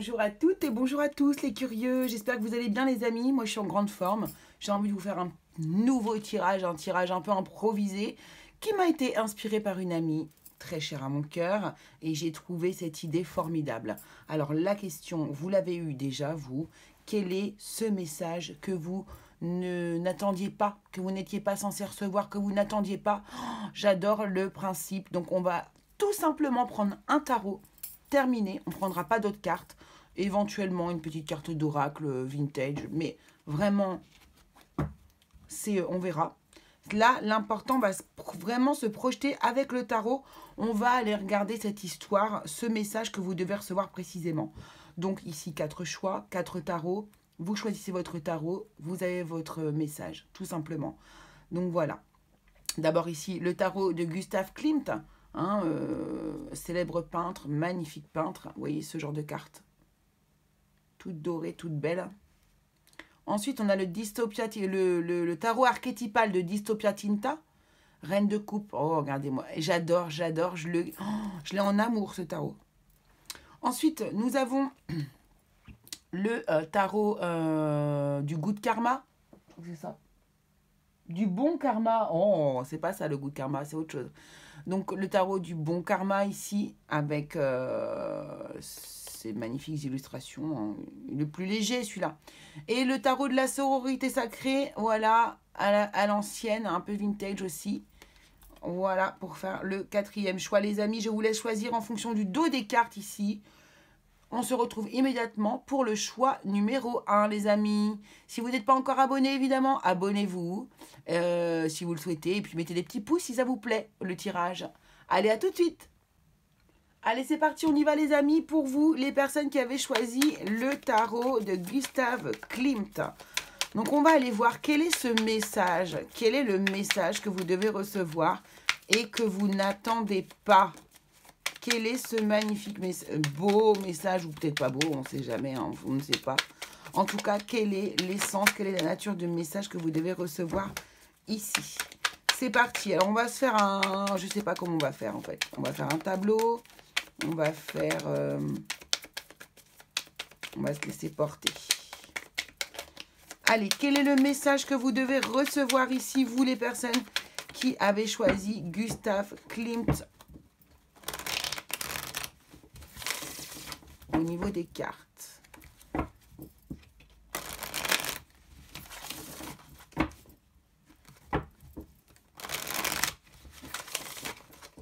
Bonjour à toutes et bonjour à tous les curieux. J'espère que vous allez bien les amis. Moi je suis en grande forme. J'ai envie de vous faire un nouveau tirage, un tirage un peu improvisé qui m'a été inspiré par une amie très chère à mon cœur et j'ai trouvé cette idée formidable. Alors la question, vous l'avez eu déjà vous, quel est ce message que vous n'attendiez pas, que vous n'étiez pas censé recevoir, que vous n'attendiez pas? J'adore le principe. Donc on va tout simplement prendre un tarot. Terminé, on ne prendra pas d'autres cartes, éventuellement une petite carte d'oracle vintage, mais vraiment, on verra. Là, l'important va vraiment se projeter avec le tarot. On va aller regarder cette histoire, ce message que vous devez recevoir précisément. Donc ici, 4 choix, 4 tarots. Vous choisissez votre tarot, vous avez votre message, tout simplement. Donc voilà. D'abord ici, le tarot de Gustav Klimt. Célèbre peintre, magnifique peintre. Vous voyez ce genre de carte. Toute dorée, toute belle. Ensuite, on a le tarot archétypal de Dystopia Tinta. Reine de coupe. Oh, regardez-moi. J'adore, j'adore. Je l'ai en amour, ce tarot. Ensuite, nous avons le tarot du Good Karma. Je trouve que c'est ça. Du bon karma. Oh, c'est pas ça le Good Karma, c'est autre chose. Donc le tarot du bon karma ici, avec ces magnifiques illustrations, hein, le plus léger celui-là. Et le tarot de la sororité sacrée, voilà, à l'ancienne, un peu vintage aussi. Voilà, pour faire le 4e choix, les amis. Je vous laisse choisir en fonction du dos des cartes ici. On se retrouve immédiatement pour le choix numéro 1, les amis. Si vous n'êtes pas encore abonné, évidemment, abonnez-vous si vous le souhaitez. Et puis mettez des petits pouces si ça vous plaît, le tirage. Allez, à tout de suite. Allez, c'est parti, on y va, les amis. Pour vous, les personnes qui avaient choisi le tarot de Gustav Klimt. Donc, on va aller voir quel est ce message. Quel est le message que vous devez recevoir et que vous n'attendez pas. Quel est ce magnifique beau message, ou peut-être pas beau, on ne sait jamais, hein, on ne sait pas. En tout cas, quelle est l'essence, quelle est la nature de message que vous devez recevoir ici. C'est parti. Alors, on va se faire un... Je ne sais pas comment on va faire, en fait. On va faire un tableau. On va faire... on va se laisser porter. Allez, quel est le message que vous devez recevoir ici, vous, les personnes qui avez choisi Gustav Klimt au niveau des cartes.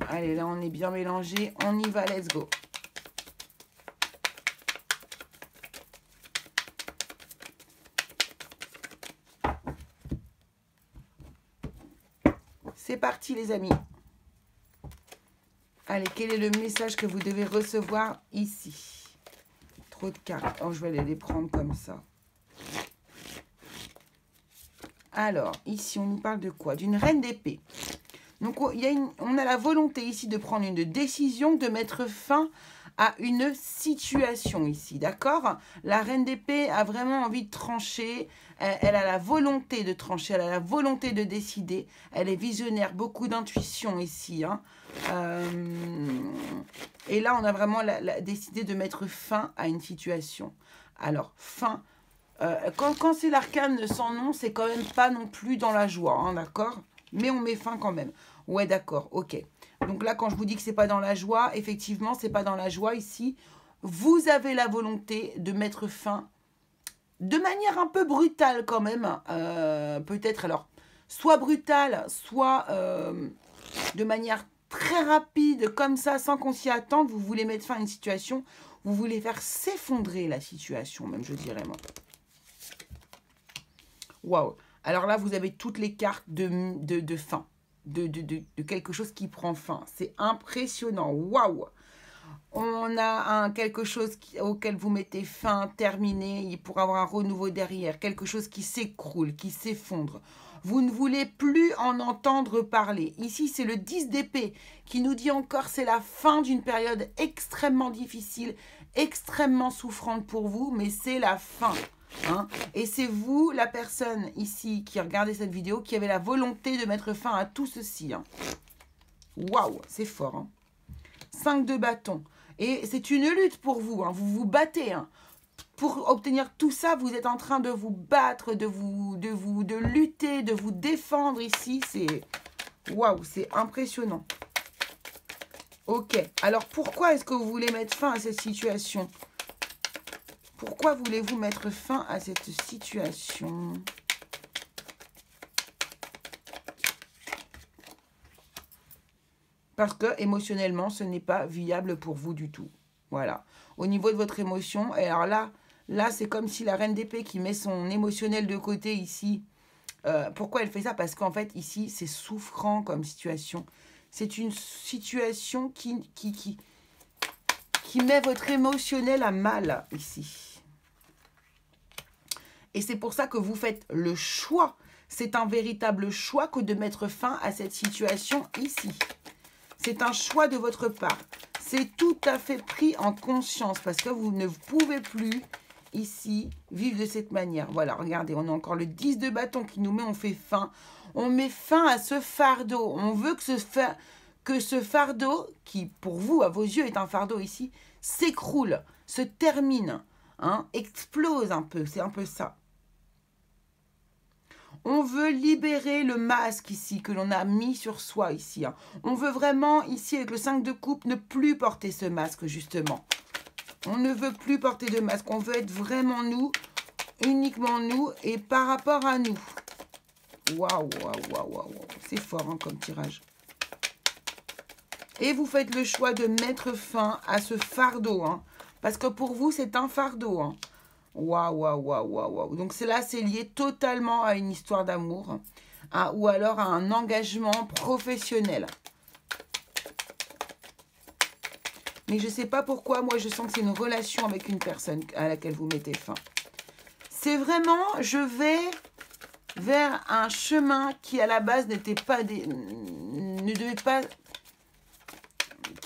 Allez, là, on est bien mélangé. On y va, let's go. C'est parti, les amis. Allez, quel est le message que vous devez recevoir ici? Trop de cartes. Oh, je vais aller les prendre comme ça. Alors, ici, on nous parle de quoi? D'une reine d'épée. Donc, on a la volonté ici de prendre une décision, de mettre fin à une situation ici, d'accord? La reine d'épée a vraiment envie de trancher. Elle a la volonté de trancher, elle a la volonté de décider. Elle est visionnaire, beaucoup d'intuition ici, hein. Et là, on a vraiment décidé de mettre fin à une situation. Alors, fin... quand c'est l'arcane sans nom, c'est quand même pas non plus dans la joie, hein, d'accord? Mais on met fin quand même. Ouais, d'accord, ok. Donc là, quand je vous dis que c'est pas dans la joie, effectivement, c'est pas dans la joie ici. Vous avez la volonté de mettre fin de manière un peu brutale quand même. Peut-être, alors, soit brutale, soit de manière très rapide, comme ça, sans qu'on s'y attende. Vous voulez mettre fin à une situation. Vous voulez faire s'effondrer la situation, même, je dirais, moi. Waouh! Alors là, vous avez toutes les cartes de fin, de quelque chose qui prend fin. C'est impressionnant. Waouh! On a quelque chose auquel vous mettez fin, terminé, pour avoir un renouveau derrière. Quelque chose qui s'écroule, qui s'effondre. Vous ne voulez plus en entendre parler. Ici, c'est le 10 d'épée qui nous dit encore c'est la fin d'une période extrêmement difficile, extrêmement souffrante pour vous, mais c'est la fin. Hein? Et c'est vous, la personne ici qui regardez cette vidéo, qui avez la volonté de mettre fin à tout ceci. Hein. Waouh, c'est fort. Hein. 5 de bâton. Et c'est une lutte pour vous, hein. Vous vous battez, hein. Pour obtenir tout ça, vous êtes en train de vous battre, de lutter, de vous défendre ici. C'est waouh, c'est impressionnant. Ok, alors pourquoi est-ce que vous voulez mettre fin à cette situation? Pourquoi voulez-vous mettre fin à cette situation? Parce que émotionnellement, ce n'est pas viable pour vous du tout. Voilà. Au niveau de votre émotion, et alors là c'est comme si la reine d'épée qui met son émotionnel de côté ici. Pourquoi elle fait ça? Parce qu'en fait, ici, c'est souffrant comme situation. C'est une situation qui met votre émotionnel à mal, ici. Et c'est pour ça que vous faites le choix. C'est un véritable choix que de mettre fin à cette situation ici. C'est un choix de votre part. C'est tout à fait pris en conscience parce que vous ne pouvez plus, ici, vivre de cette manière. Voilà, regardez, on a encore le 10 de bâton qui nous met, on fait fin. On met fin à ce fardeau. On veut que ce fardeau, qui pour vous, à vos yeux, est un fardeau ici, s'écroule, se termine, hein, explose un peu. C'est un peu ça. On veut libérer le masque ici que l'on a mis sur soi ici. Hein. On veut vraiment ici avec le 5 de coupe ne plus porter ce masque justement. On ne veut plus porter de masque. On veut être vraiment nous, uniquement nous et par rapport à nous. Waouh, waouh, waouh, waouh. C'est fort hein, comme tirage. Et vous faites le choix de mettre fin à ce fardeau. Hein, parce que pour vous, c'est un fardeau. Hein. Waouh, waouh, waouh, waouh, waouh. Donc là, c'est lié totalement à une histoire d'amour hein, ou alors à un engagement professionnel. Mais je ne sais pas pourquoi, moi, je sens que c'est une relation avec une personne à laquelle vous mettez fin. C'est vraiment, je vais vers un chemin qui, à la base, n'était pas qui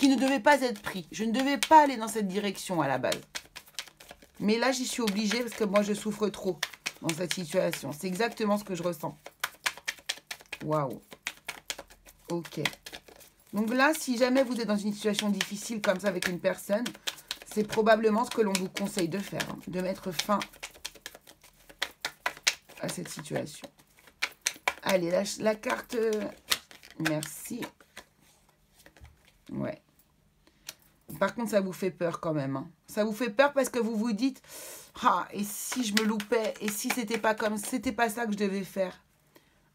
ne devait pas être pris. Je ne devais pas aller dans cette direction à la base. Mais là, j'y suis obligée parce que moi, je souffre trop dans cette situation. C'est exactement ce que je ressens. Waouh. Ok. Donc là, si jamais vous êtes dans une situation difficile comme ça avec une personne, c'est probablement ce que l'on vous conseille de faire. Hein, de mettre fin à cette situation. Allez, la carte... Merci. Ouais. Par contre, ça vous fait peur quand même. Hein. Ça vous fait peur parce que vous vous dites « Ah, et si je me loupais? Et si c'était pas comme... C'était pas ça que je devais faire?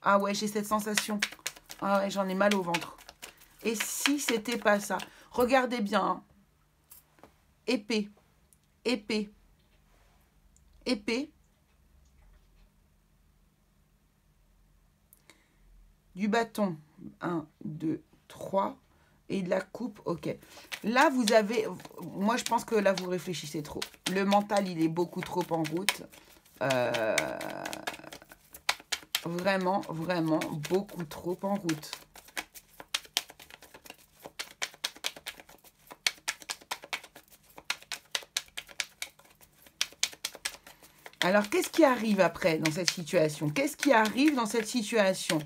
Ah ouais, j'ai cette sensation. Ah ouais, j'en ai mal au ventre. Et si c'était pas ça? Regardez bien. Hein. Épée. Épée. Épée. Du bâton. 1, 2, 3... Et de la coupe, ok. Là, vous avez... Moi, je pense que là, vous réfléchissez trop. Le mental, il est beaucoup trop en route. Vraiment, vraiment, beaucoup trop en route. Alors, qu'est-ce qui arrive après dans cette situation? Qu'est-ce qui arrive dans cette situation?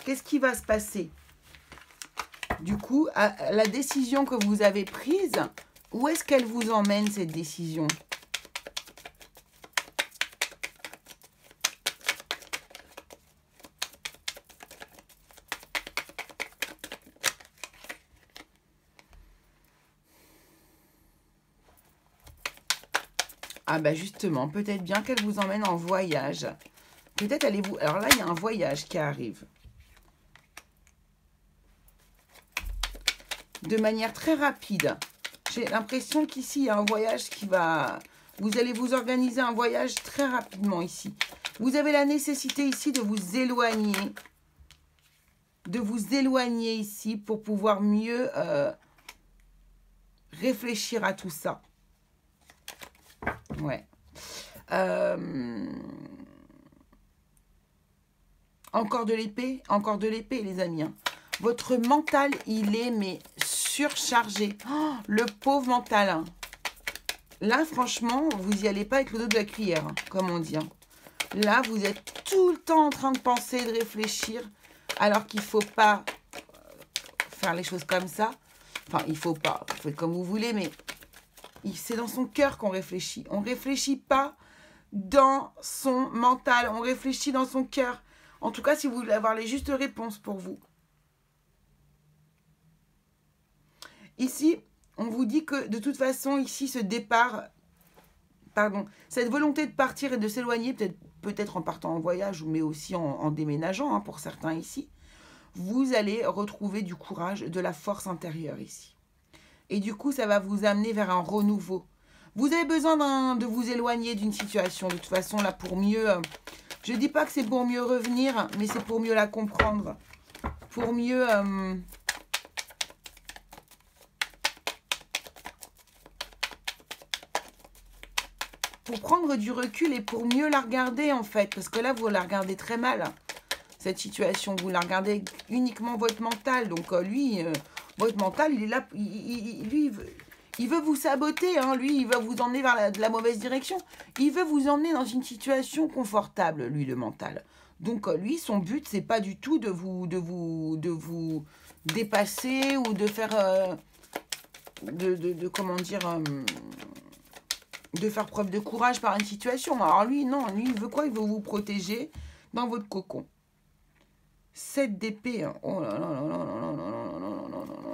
Qu'est-ce qui va se passer? Du coup, la décision que vous avez prise, où est-ce qu'elle vous emmène cette décision? Ah bah justement, peut-être bien qu'elle vous emmène en voyage. Peut-être allez-vous... Alors là, il y a un voyage qui arrive. De manière très rapide. J'ai l'impression qu'ici, il y a un voyage qui va... Vous allez vous organiser un voyage très rapidement ici. Vous avez la nécessité ici de vous éloigner. De vous éloigner ici pour pouvoir mieux réfléchir à tout ça. Ouais. Encore de l'épée, les amis. Hein. Votre mental, il est mais surchargé. Oh, le pauvre mental. Hein. Là, franchement, vous n'y allez pas avec le dos de la cuillère, hein, comme on dit. Hein. Là, vous êtes tout le temps en train de penser, de réfléchir, alors qu'il ne faut pas faire les choses comme ça. Enfin, il faut pas, vous faites comme vous voulez, mais c'est dans son cœur qu'on réfléchit. On ne réfléchit pas dans son mental, on réfléchit dans son cœur. En tout cas, si vous voulez avoir les justes réponses pour vous. Ici, on vous dit que de toute façon, ici, ce départ, pardon, cette volonté de partir et de s'éloigner, peut-être en partant en voyage, mais aussi en déménageant, hein, pour certains ici, vous allez retrouver du courage, de la force intérieure ici. Et du coup, ça va vous amener vers un renouveau. Vous avez besoin de vous éloigner d'une situation, de toute façon, là, pour mieux... je ne dis pas que c'est pour mieux revenir, mais c'est pour mieux la comprendre. Pour mieux... pour prendre du recul et pour mieux la regarder, en fait. Parce que là, vous la regardez très mal, cette situation. Vous la regardez uniquement votre mental. Donc, lui, votre mental, il est là... lui, il veut vous saboter, hein. Lui, il va vous emmener vers la mauvaise direction. Il veut vous emmener dans une situation confortable, lui, le mental. Donc, lui, son but, c'est pas du tout de vous dépasser ou de faire... comment dire... de faire preuve de courage par une situation. Alors lui, non, lui, il veut quoi? Il veut vous protéger dans votre cocon. 7 d'épée. Hein. Oh là là là là là là là là là là là.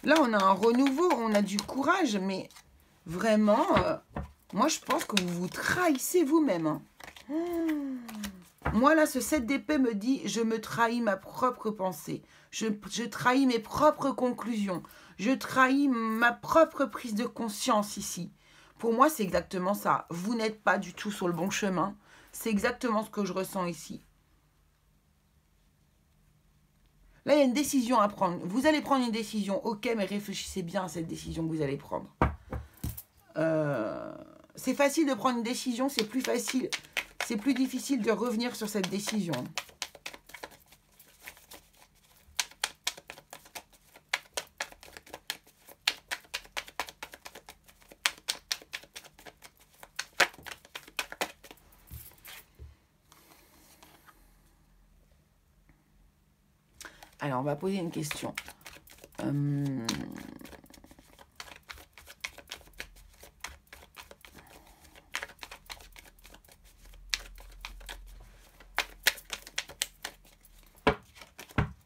Là, on a un renouveau, on a du courage, mais vraiment, moi, je pense que vous vous trahissez vous-même. Hein. Moi, là, ce 7 d'épée me dit, je me trahis ma propre pensée. Je trahis mes propres conclusions. Je trahis ma propre prise de conscience ici. Pour moi, c'est exactement ça. Vous n'êtes pas du tout sur le bon chemin. C'est exactement ce que je ressens ici. Là, il y a une décision à prendre. Vous allez prendre une décision, ok, mais réfléchissez bien à cette décision que vous allez prendre. C'est facile de prendre une décision, c'est plus facile, c'est plus difficile de revenir sur cette décision. Alors, on va poser une question.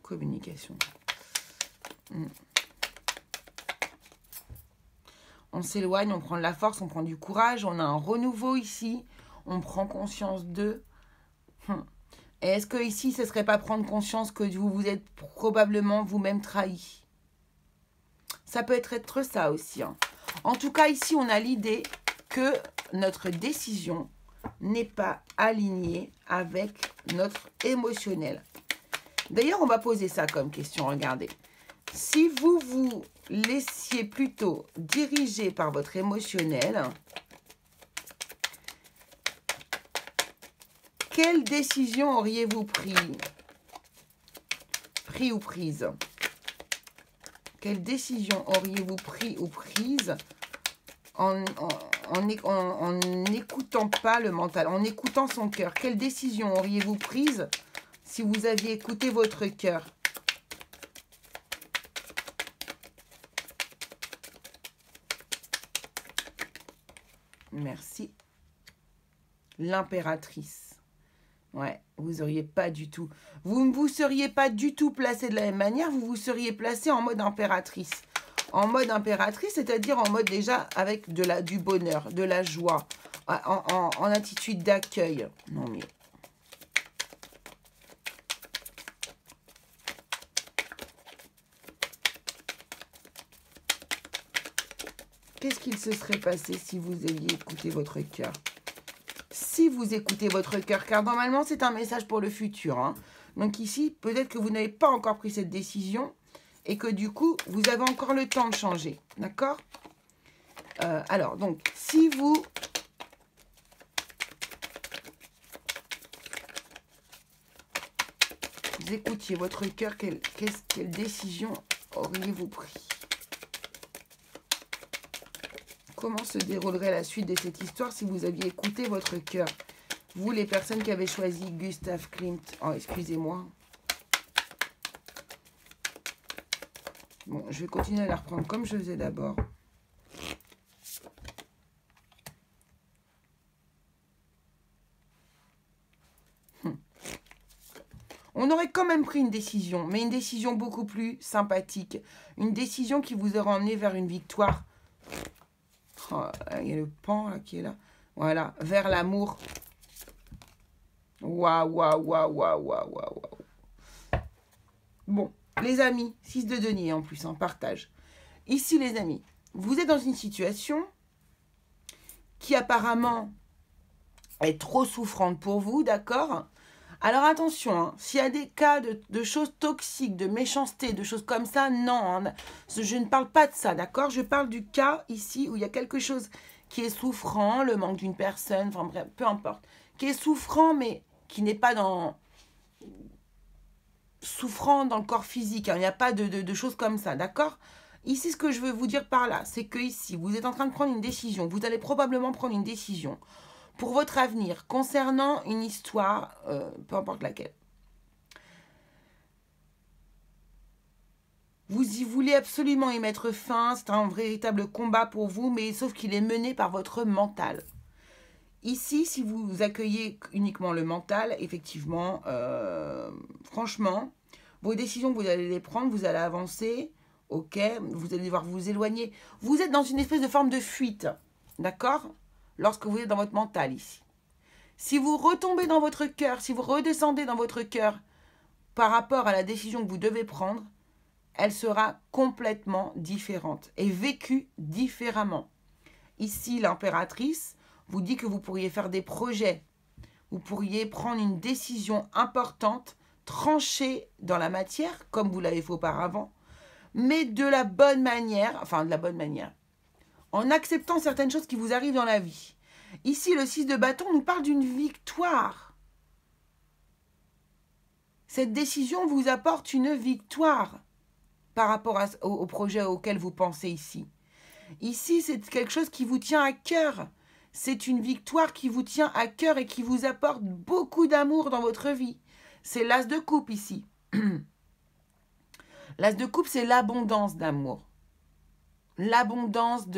Communication. On s'éloigne, on prend de la force, on prend du courage, on a un renouveau ici, on prend conscience d'eux. Et est-ce que ici, ce ne serait pas prendre conscience que vous vous êtes probablement vous-même trahi? Ça peut être ça aussi. Hein. En tout cas, ici, on a l'idée que notre décision n'est pas alignée avec notre émotionnel. D'ailleurs, on va poser ça comme question, regardez. Si vous vous laissiez plutôt diriger par votre émotionnel, quelle décision auriez-vous prise ou prise? Quelle décision auriez-vous pris ou prise en n'écoutant pas le mental, en écoutant son cœur? Quelle décision auriez-vous prise si vous aviez écouté votre cœur? Merci. L'impératrice. Ouais, vous auriez pas du tout. Vous ne vous seriez pas du tout placé de la même manière, vous vous seriez placé en mode impératrice. En mode impératrice, c'est-à-dire en mode déjà avec du bonheur, de la joie, en attitude d'accueil. Non mais... Qu'est-ce qu'il se serait passé si vous aviez écouté votre cœur? Si vous écoutez votre cœur, car normalement, c'est un message pour le futur. Hein. Donc ici, peut-être que vous n'avez pas encore pris cette décision et que du coup, vous avez encore le temps de changer. D'accord? Alors, donc, si vous... écoutiez votre cœur, quelle décision auriez-vous pris? Comment se déroulerait la suite de cette histoire si vous aviez écouté votre cœur? Vous, les personnes qui avez choisi Gustav Klimt. Oh, excusez-moi. Bon, je vais continuer à la reprendre comme je faisais d'abord. On aurait quand même pris une décision, mais une décision beaucoup plus sympathique. Une décision qui vous aurait emmené vers une victoire. Oh, il y a le pan là, qui est là. Voilà, vers l'amour. Waouh, waouh, waouh, waouh, waouh, waouh. Bon, les amis, 6 de denier en plus, en partage. Ici, les amis, vous êtes dans une situation qui apparemment est trop souffrante pour vous, d'accord? Alors attention, hein, s'il y a des cas de choses toxiques, de méchanceté, de choses comme ça, non, hein, je ne parle pas de ça, d'accord? Je parle du cas ici où il y a quelque chose qui est souffrant, le manque d'une personne, enfin bref, peu importe, qui est souffrant mais qui n'est pas souffrant dans le corps physique, hein, il n'y a pas de choses comme ça, d'accord? Ici, ce que je veux vous dire par là, c'est que ici, vous êtes en train de prendre une décision, vous allez probablement prendre une décision pour votre avenir, concernant une histoire, peu importe laquelle. Vous y voulez absolument y mettre fin, c'est un véritable combat pour vous, mais sauf qu'il est mené par votre mental. Ici, si vous accueillez uniquement le mental, effectivement, franchement, vos décisions, vous allez les prendre, vous allez avancer, ok, vous allez devoir vous éloigner. Vous êtes dans une espèce de forme de fuite, d'accord? Lorsque vous êtes dans votre mental ici. Si vous retombez dans votre cœur, si vous redescendez dans votre cœur par rapport à la décision que vous devez prendre, elle sera complètement différente et vécue différemment. Ici, l'impératrice vous dit que vous pourriez faire des projets, vous pourriez prendre une décision importante, tranchée dans la matière, comme vous l'avez fait auparavant, mais de la bonne manière, en acceptant certaines choses qui vous arrivent dans la vie. Ici, le 6 de bâton nous parle d'une victoire. Cette décision vous apporte une victoire par rapport au projet auquel vous pensez ici. Ici, c'est quelque chose qui vous tient à cœur. C'est une victoire qui vous tient à cœur et qui vous apporte beaucoup d'amour dans votre vie. C'est l'as de coupe ici. L'as de coupe, c'est l'abondance d'amour. L'abondance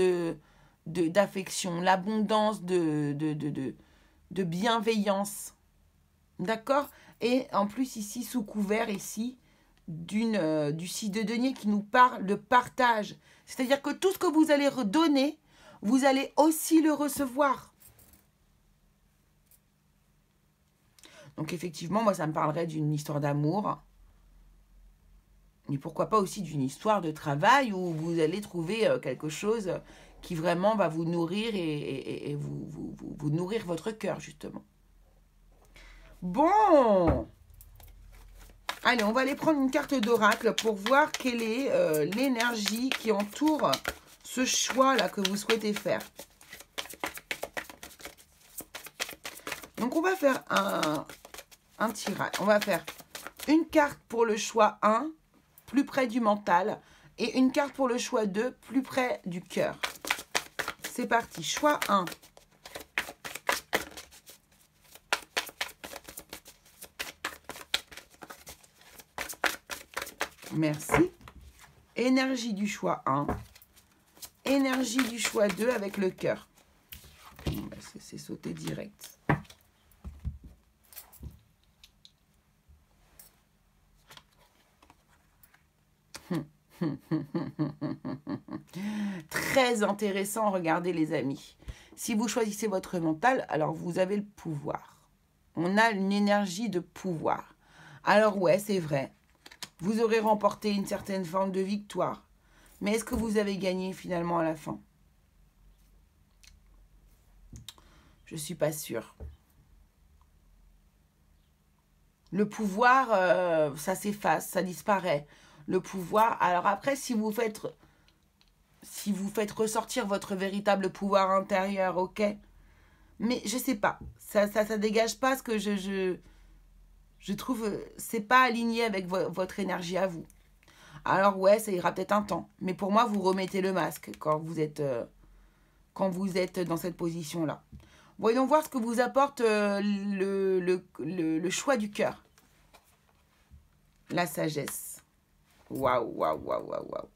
d'affection, l'abondance de bienveillance. D'accord? Et en plus, ici, sous couvert, ici, du 6 de denier qui nous parle de partage. C'est-à-dire que tout ce que vous allez redonner, vous allez aussi le recevoir. Donc effectivement, moi, ça me parlerait d'une histoire d'amour. Mais pourquoi pas aussi d'une histoire de travail où vous allez trouver quelque chose qui vraiment va vous nourrir et vous nourrir votre cœur, justement. Bon! Allez, on va aller prendre une carte d'oracle pour voir quelle est l'énergie qui entoure ce choix-là que vous souhaitez faire. Donc, on va faire un tirage. On va faire une carte pour le choix 1, plus près du mental, et une carte pour le choix 2, plus près du cœur. C'est parti. Choix 1. Merci. Énergie du choix 1. Énergie du choix 2 avec le cœur. C'est sauté direct. Très intéressant, regardez les amis. Si vous choisissez votre mental, alors vous avez le pouvoir. On a une énergie de pouvoir. Alors ouais, c'est vrai. Vous aurez remporté une certaine forme de victoire. Mais est-ce que vous avez gagné finalement à la fin? Je ne suis pas sûre. Le pouvoir, ça s'efface, ça disparaît. Le pouvoir, alors après, si vous faites ressortir votre véritable pouvoir intérieur, ok. Mais je sais pas, ça dégage pas ce que je trouve, c'est pas aligné avec votre énergie à vous. Alors ouais, ça ira peut-être un temps. Mais pour moi, vous remettez le masque quand vous êtes dans cette position-là. Voyons voir ce que vous apporte le choix du cœur. La sagesse. Waouh, waouh, waouh, waouh, waouh.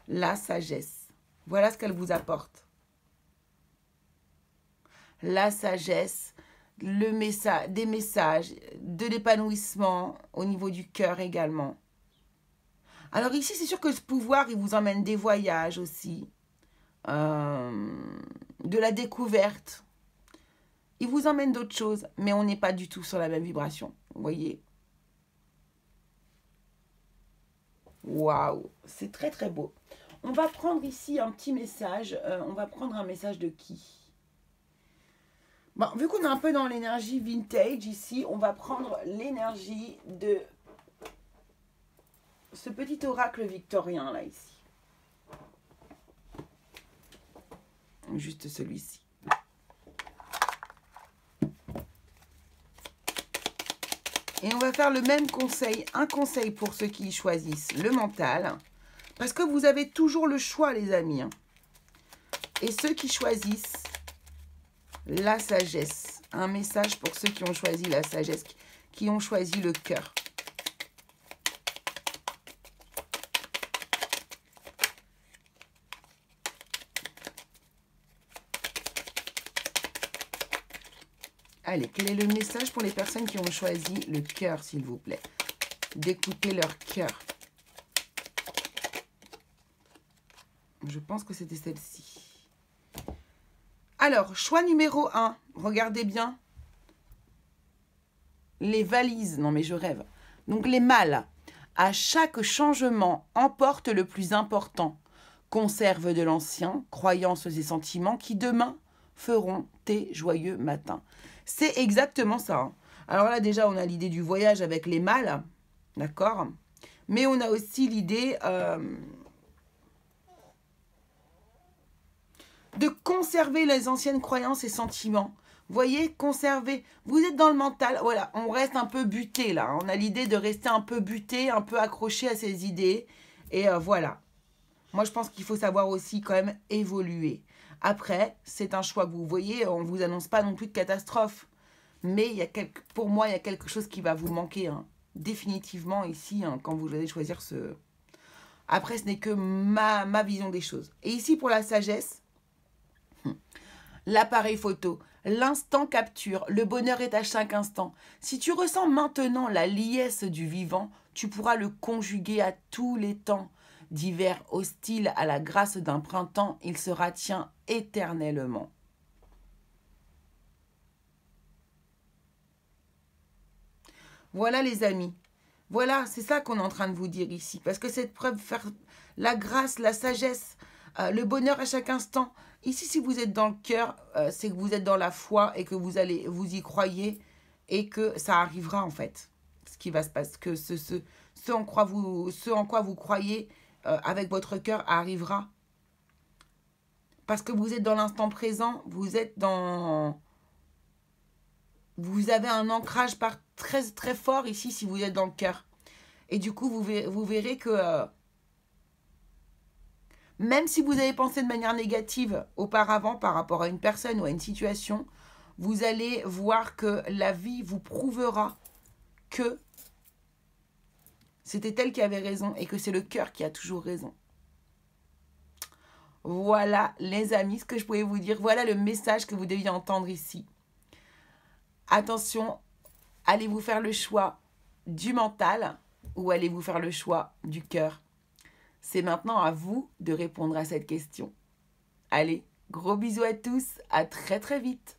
La sagesse. Voilà ce qu'elle vous apporte. La sagesse, le message, des messages, de l'épanouissement au niveau du cœur également. Alors ici, c'est sûr que ce pouvoir, il vous emmène des voyages aussi, de la découverte. Il vous emmène d'autres choses, mais on n'est pas du tout sur la même vibration. Vous voyez? Waouh, c'est très très beau. On va prendre ici un petit message. On va prendre un message de qui? Bon, vu qu'on est un peu dans l'énergie vintage ici, on va prendre l'énergie de ce petit oracle victorien là ici. Juste celui-ci. Et on va faire le même conseil, un conseil pour ceux qui choisissent le mental. Parce que vous avez toujours le choix, les amis. Et ceux qui choisissent la sagesse. Un message pour ceux qui ont choisi la sagesse, qui ont choisi le cœur. Allez, quel est le message pour les personnes qui ont choisi le cœur, s'il vous plaît? D'écouter leur cœur. Je pense que c'était celle-ci. Alors, choix numéro 1. Regardez bien. Les valises. Non, mais je rêve. Donc, les mâles. À chaque changement, emporte le plus important. Conserve de l'ancien, croyances et sentiments qui demain feront tes joyeux matins. C'est exactement ça. Hein. Alors là, déjà, on a l'idée du voyage avec les mâles. D'accord? Mais on a aussi l'idée de conserver les anciennes croyances et sentiments. Vous voyez, conserver. Vous êtes dans le mental. Voilà, on reste un peu buté là. On a l'idée de rester un peu buté, un peu accroché à ses idées. Et voilà. Moi, je pense qu'il faut savoir aussi quand même évoluer. Après, c'est un choix que vous voyez. On ne vous annonce pas non plus de catastrophe. Mais il y a pour moi, il y a quelque chose qui va vous manquer. Hein. Définitivement ici, hein, quand vous allez choisir ce... Après, ce n'est que ma vision des choses. Et ici, pour la sagesse, l'appareil photo, l'instant capture, le bonheur est à chaque instant. Si tu ressens maintenant la liesse du vivant, tu pourras le conjuguer à tous les temps. D'hiver hostile à la grâce d'un printemps, il sera tien éternellement. Voilà les amis. Voilà, c'est ça qu'on est en train de vous dire ici. Parce que cette preuve, faire la grâce, la sagesse, le bonheur à chaque instant. Ici, si vous êtes dans le cœur, c'est que vous êtes dans la foi et que vous y croyez et que ça arrivera en fait. Ce qui va se passer, que ce en quoi vous croyez avec votre cœur arrivera. Parce que vous êtes dans l'instant présent, vous avez un ancrage très, très fort ici si vous êtes dans le cœur. Et du coup, vous verrez que même si vous avez pensé de manière négative auparavant par rapport à une personne ou à une situation, vous allez voir que la vie vous prouvera que c'était elle qui avait raison et que c'est le cœur qui a toujours raison. Voilà les amis, ce que je pouvais vous dire. Voilà le message que vous deviez entendre ici. Attention, allez-vous faire le choix du mental ou allez-vous faire le choix du cœur? C'est maintenant à vous de répondre à cette question. Allez, gros bisous à tous, à très très vite.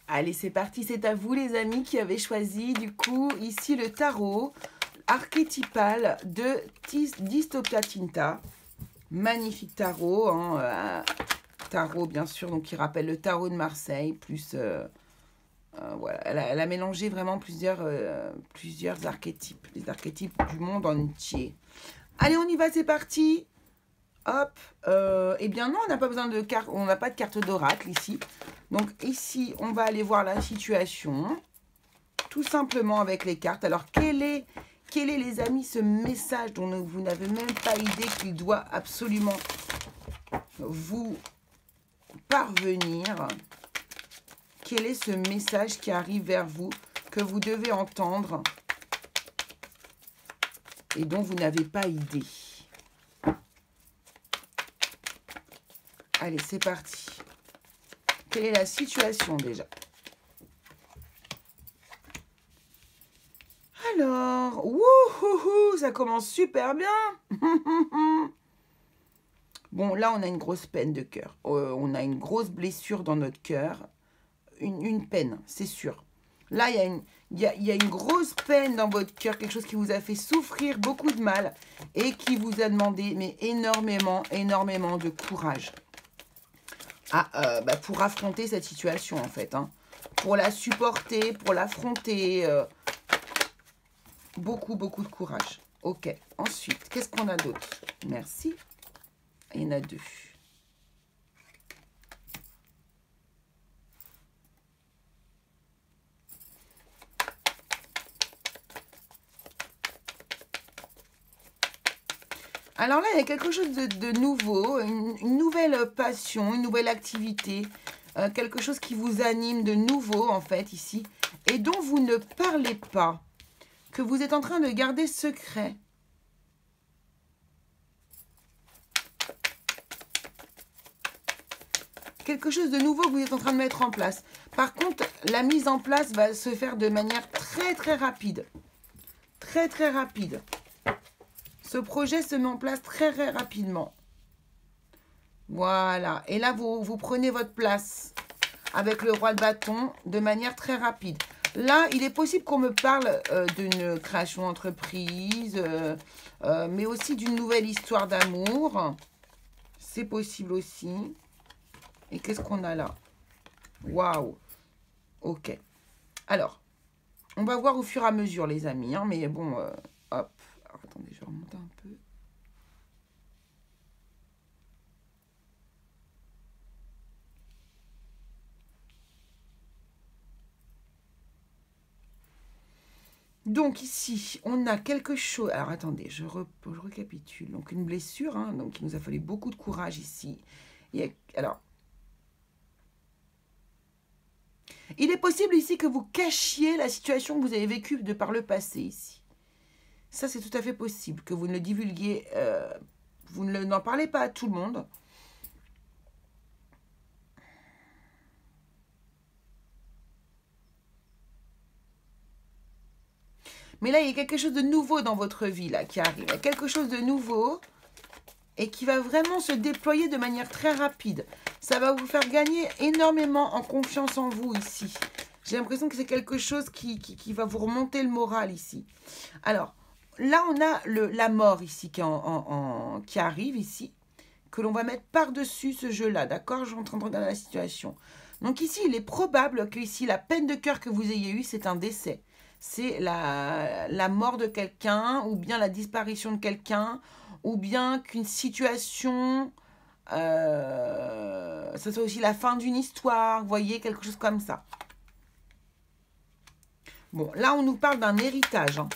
Allez, c'est parti, c'est à vous les amis qui avez choisi du coup ici le tarot archétypal de Dystopia Tinta. Magnifique tarot, hein, tarot bien sûr, donc qui rappelle le tarot de Marseille, plus voilà, elle a mélangé vraiment plusieurs archétypes, les archétypes du monde entier. Allez, on y va, c'est parti. Hop, eh bien non, on n'a pas besoin de carte, on n'a pas de carte d'oracle ici. Donc ici, on va aller voir la situation, tout simplement avec les cartes. Alors, quel est les amis, ce message dont vous n'avez même pas idée qu'il doit absolument vous parvenir? Quel est ce message qui arrive vers vous, que vous devez entendre et dont vous n'avez pas idée. Allez, c'est parti. Quelle est la situation déjà? Alors, wouhouhou, ça commence super bien. Bon, là, on a une grosse peine de cœur. On a une grosse blessure dans notre cœur. Une peine, c'est sûr. Là, il y a une grosse peine dans votre cœur, quelque chose qui vous a fait souffrir beaucoup de mal et qui vous a demandé mais énormément de courage pour affronter cette situation, en fait. Hein. Pour la supporter, pour l'affronter. Beaucoup de courage. Ok. Ensuite, qu'est-ce qu'on a d'autre? Merci. Il y en a deux. Alors là, il y a quelque chose de nouveau, une nouvelle passion, une nouvelle activité, quelque chose qui vous anime de nouveau, en fait, ici, et dont vous ne parlez pas, que vous êtes en train de garder secret. Quelque chose de nouveau que vous êtes en train de mettre en place. Par contre, la mise en place va se faire de manière très rapide. Très rapide. Ce projet se met en place très rapidement. Voilà. Et là, vous prenez votre place avec le roi de bâton de manière très rapide. Là, il est possible qu'on me parle d'une création d'entreprise, mais aussi d'une nouvelle histoire d'amour. C'est possible aussi. Et qu'est-ce qu'on a là? Waouh! Ok. Alors, on va voir au fur et à mesure, les amis. Hein, mais bon, hop. Alors, attendez, je vais remonter un peu. Donc ici, on a quelque chose... Alors attendez, je récapitule. Donc une blessure, hein, donc il nous a fallu beaucoup de courage ici. Alors, il est possible ici que vous cachiez la situation que vous avez vécue de par le passé ici. Ça, c'est tout à fait possible, que vous ne le divulguiez, vous n'en parlez pas à tout le monde. Mais là, il y a quelque chose de nouveau dans votre vie là, qui arrive. Il y a quelque chose de nouveau et qui va vraiment se déployer de manière très rapide. Ça va vous faire gagner énormément en confiance en vous ici. J'ai l'impression que c'est quelque chose qui va vous remonter le moral ici. Alors, là, on a la mort ici qui arrive ici, que l'on va mettre par-dessus ce jeu-là, d'accord? Je suis en train de regarder la situation. Donc ici, il est probable que ici, la peine de cœur que vous ayez eue, c'est un décès. C'est la mort de quelqu'un, ou bien la disparition de quelqu'un, ou bien qu'une situation, ça soit aussi la fin d'une histoire, vous voyez, quelque chose comme ça. Bon, là, on nous parle d'un héritage, hein.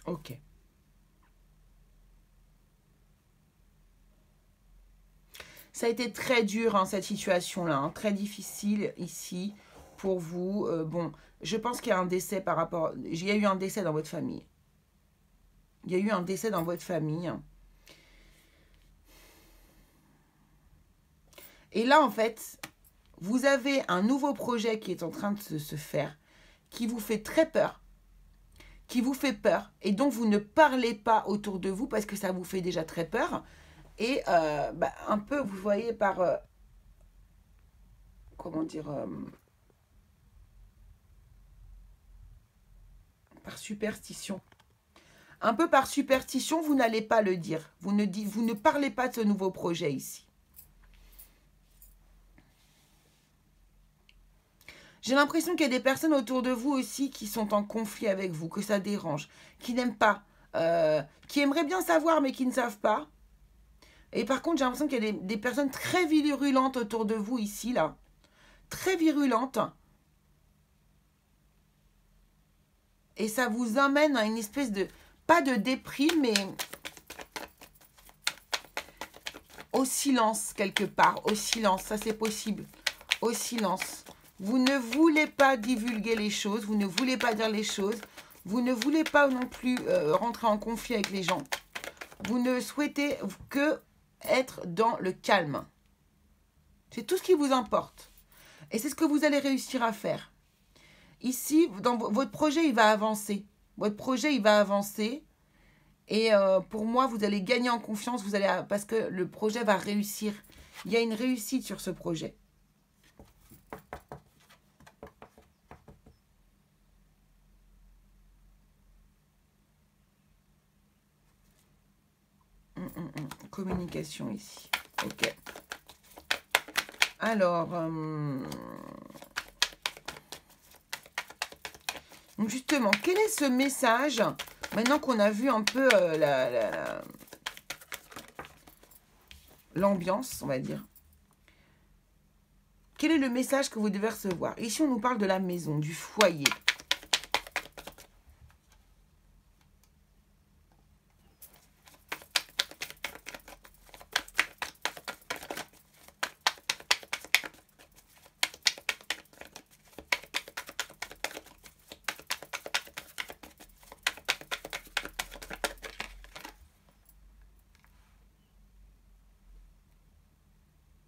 Ok. Ça a été très dur, hein, cette situation-là, hein, très difficile ici pour vous. Bon, je pense qu'il y a un décès par rapport... Il y a eu un décès dans votre famille. Il y a eu un décès dans votre famille. Et là, en fait, vous avez un nouveau projet qui est en train de se faire, qui vous fait très peur, qui vous fait peur, et dont vous ne parlez pas autour de vous parce que ça vous fait déjà très peur. Et un peu, vous voyez, par... comment dire... par superstition. Un peu par superstition, vous n'allez pas le dire. Vous ne parlez pas de ce nouveau projet ici. J'ai l'impression qu'il y a des personnes autour de vous aussi qui sont en conflit avec vous, que ça dérange, qui n'aiment pas, qui aimeraient bien savoir mais qui ne savent pas. Et par contre, j'ai l'impression qu'il y a des personnes très virulentes autour de vous ici, là. Très virulentes. Et ça vous amène à une espèce de... Pas de déprime, mais... Au silence, quelque part. Au silence, ça c'est possible. Au silence. Vous ne voulez pas divulguer les choses. Vous ne voulez pas dire les choses. Vous ne voulez pas non plus rentrer en conflit avec les gens. Vous ne souhaitez que être dans le calme. C'est tout ce qui vous importe. Et c'est ce que vous allez réussir à faire. Ici, dans votre projet, il va avancer. Votre projet, il va avancer. Et pour moi, vous allez gagner en confiance. Parce que le projet va réussir. Il y a une réussite sur ce projet. Communication ici. Ok. Alors, donc justement, quel est ce message, maintenant qu'on a vu un peu l'ambiance, on va dire. Quel est le message que vous devez recevoir? Ici, on nous parle de la maison, du foyer.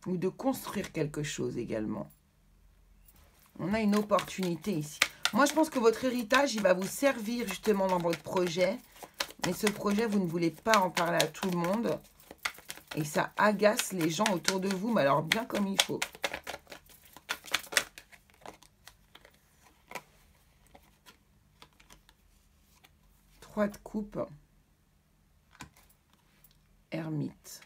Ou de construire quelque chose également. On a une opportunité ici. Moi, je pense que votre héritage, il va vous servir justement dans votre projet. Mais ce projet, vous ne voulez pas en parler à tout le monde. Et ça agace les gens autour de vous, mais alors bien comme il faut. Trois de coupe. Ermite.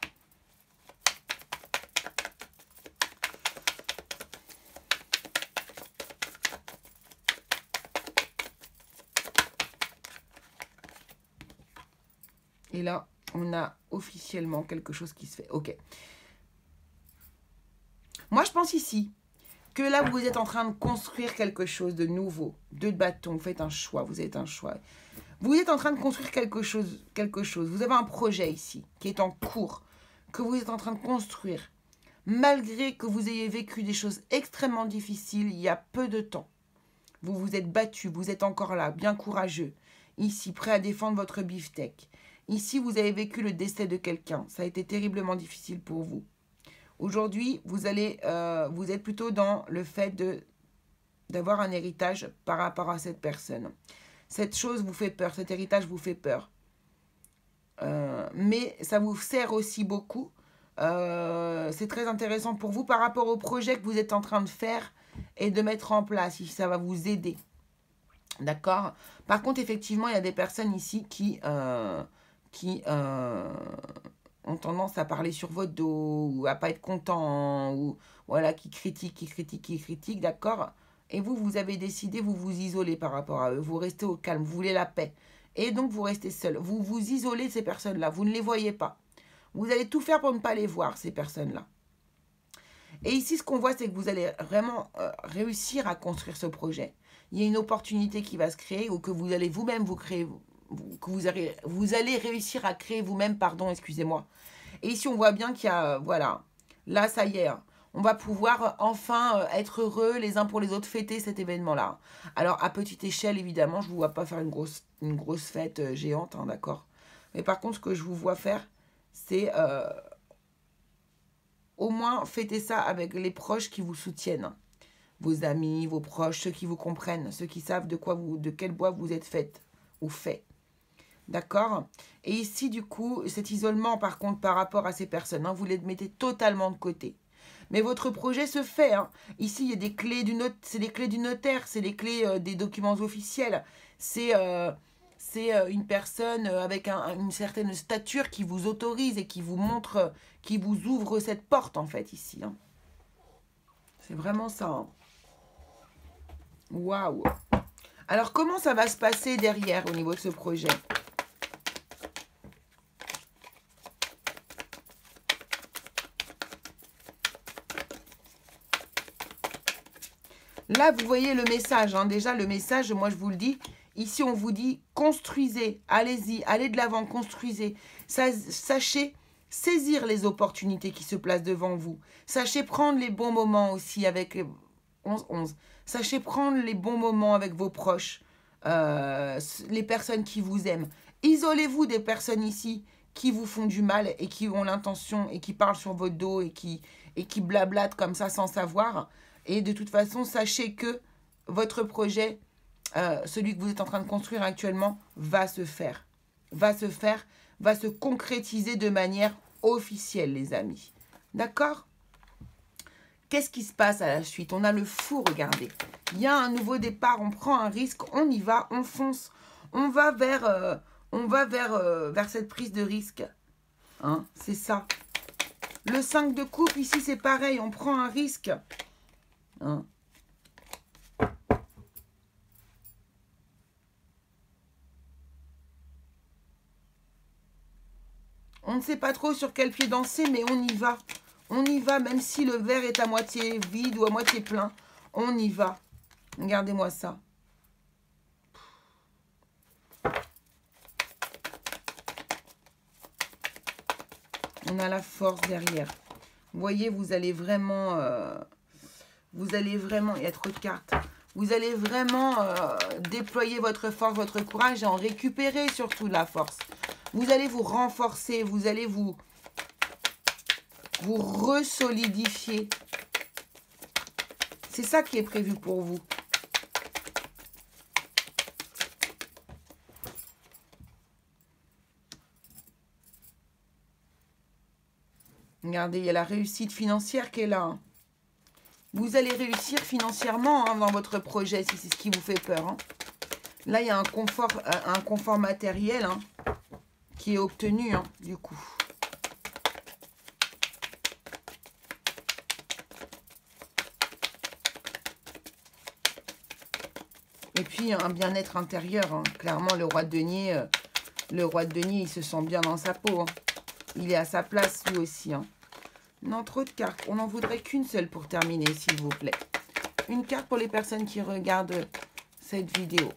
Et là, on a officiellement quelque chose qui se fait. Ok. Moi, je pense ici que là, vous êtes en train de construire quelque chose de nouveau. Deux de bâton, vous faites un choix, vous êtes un choix. Vous êtes en train de construire quelque chose. Vous avez un projet ici qui est en cours, que vous êtes en train de construire. Malgré que vous ayez vécu des choses extrêmement difficiles il y a peu de temps. Vous vous êtes battu, vous êtes encore là, bien courageux. Ici, prêt à défendre votre beefsteak. Ici, vous avez vécu le décès de quelqu'un. Ça a été terriblement difficile pour vous. Aujourd'hui, vous êtes plutôt dans le fait d'avoir un héritage par rapport à cette personne. Cette chose vous fait peur, cet héritage vous fait peur. Mais ça vous sert aussi beaucoup. C'est très intéressant pour vous par rapport au projet que vous êtes en train de faire et de mettre en place. Ça va vous aider. D'accord? Par contre, effectivement, il y a des personnes ici qui ont tendance à parler sur votre dos ou à pas être content ou voilà, qui critiquent, d'accord? Et vous avez décidé, vous vous isolez par rapport à eux, vous restez au calme, vous voulez la paix. Et donc, vous restez seul. Vous vous isolez de ces personnes-là, vous ne les voyez pas. Vous allez tout faire pour ne pas les voir, ces personnes-là. Et ici, ce qu'on voit, c'est que vous allez vraiment réussir à construire ce projet. Il y a une opportunité qui va se créer ou que vous allez vous-même vous créer, que vous allez réussir à créer vous-même, pardon, excusez-moi. Et ici, on voit bien qu'il y a, voilà, là, ça y est, on va pouvoir enfin être heureux les uns pour les autres, fêter cet événement-là. Alors, à petite échelle, évidemment, je ne vous vois pas faire une grosse fête géante, hein, d'accord? Mais par contre, ce que je vous vois faire, c'est au moins fêter ça avec les proches qui vous soutiennent. Vos amis, vos proches, ceux qui vous comprennent, ceux qui savent de quel bois vous êtes faite ou fait. D'accord? Et ici, du coup, cet isolement, par contre, par rapport à ces personnes, hein, vous les mettez totalement de côté. Mais votre projet se fait. Hein. Ici, il y a des clés du notaire, c'est les clés du notaire, c'est les clés des documents officiels. C'est une personne avec une certaine stature qui vous autorise et qui vous montre, qui vous ouvre cette porte, en fait, ici. Hein. C'est vraiment ça. Hein. Waouh! Alors, comment ça va se passer derrière au niveau de ce projet? Là, vous voyez le message. Hein. Déjà, le message, moi, je vous le dis. Ici, on vous dit, construisez. Allez-y, allez de l'avant, construisez. Sachez saisir les opportunités qui se placent devant vous. Sachez prendre les bons moments aussi avec 11-11. Sachez prendre les bons moments avec vos proches, les personnes qui vous aiment. Isolez-vous des personnes ici qui vous font du mal et qui ont l'intention et qui parlent sur votre dos et qui blablatent comme ça sans savoir. Et de toute façon, sachez que votre projet, celui que vous êtes en train de construire actuellement, va se faire. Va se concrétiser de manière officielle, les amis. D'accord ? Qu'est-ce qui se passe à la suite? On a le fou, regardez. Il y a un nouveau départ, on prend un risque, on y va, on fonce. On va vers cette prise de risque. Hein, c'est ça. Le 5 de coupe, ici, c'est pareil, on prend un risque. Hein. On ne sait pas trop sur quel pied danser, mais on y va. On y va, même si le verre est à moitié vide ou à moitié plein. On y va. Regardez-moi ça. On a la force derrière. Vous voyez, vous allez vraiment... il y a trop de cartes. Vous allez vraiment déployer votre force, votre courage et en récupérer surtout la force. Vous allez vous renforcer, vous allez vous resolidifier. C'est ça qui est prévu pour vous. Regardez, il y a la réussite financière qui est là. Hein. Vous allez réussir financièrement hein, dans votre projet, si c'est ce qui vous fait peur. Hein. Là, il y a un confort matériel hein, qui est obtenu, hein, du coup. Et puis, un bien-être intérieur. Hein. Clairement, le roi de denier, il se sent bien dans sa peau. Hein. Il est à sa place, lui aussi. Hein. Non, trop de cartes. On n'en voudrait qu'une seule pour terminer, s'il vous plaît. Une carte pour les personnes qui regardent cette vidéo.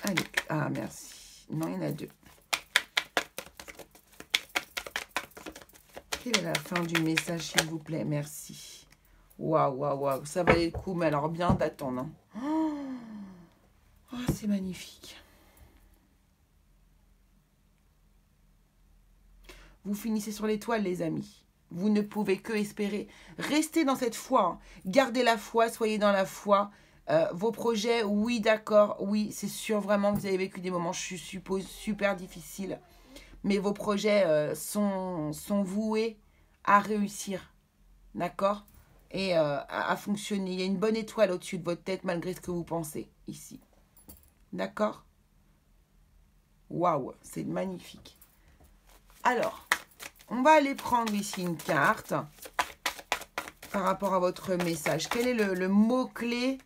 Allez. Ah, merci. Non, il y en a deux. Quelle est la fin du message, s'il vous plaît? Merci. Waouh, waouh, waouh. Ça valait le coup, mais alors bien d'attendre. Hein. Oh, c'est magnifique. Vous finissez sur l'étoile, les amis. Vous ne pouvez que espérer. Restez dans cette foi. Hein. Gardez la foi, soyez dans la foi. Vos projets, oui, d'accord. Oui, c'est sûr vraiment que vous avez vécu des moments, je suppose, super difficiles. Mais vos projets sont voués à réussir. D'accord? Et à fonctionner. Il y a une bonne étoile au-dessus de votre tête, malgré ce que vous pensez, ici. D'accord? Waouh, c'est magnifique. Alors, on va aller prendre ici une carte par rapport à votre message. Quel est le mot-clé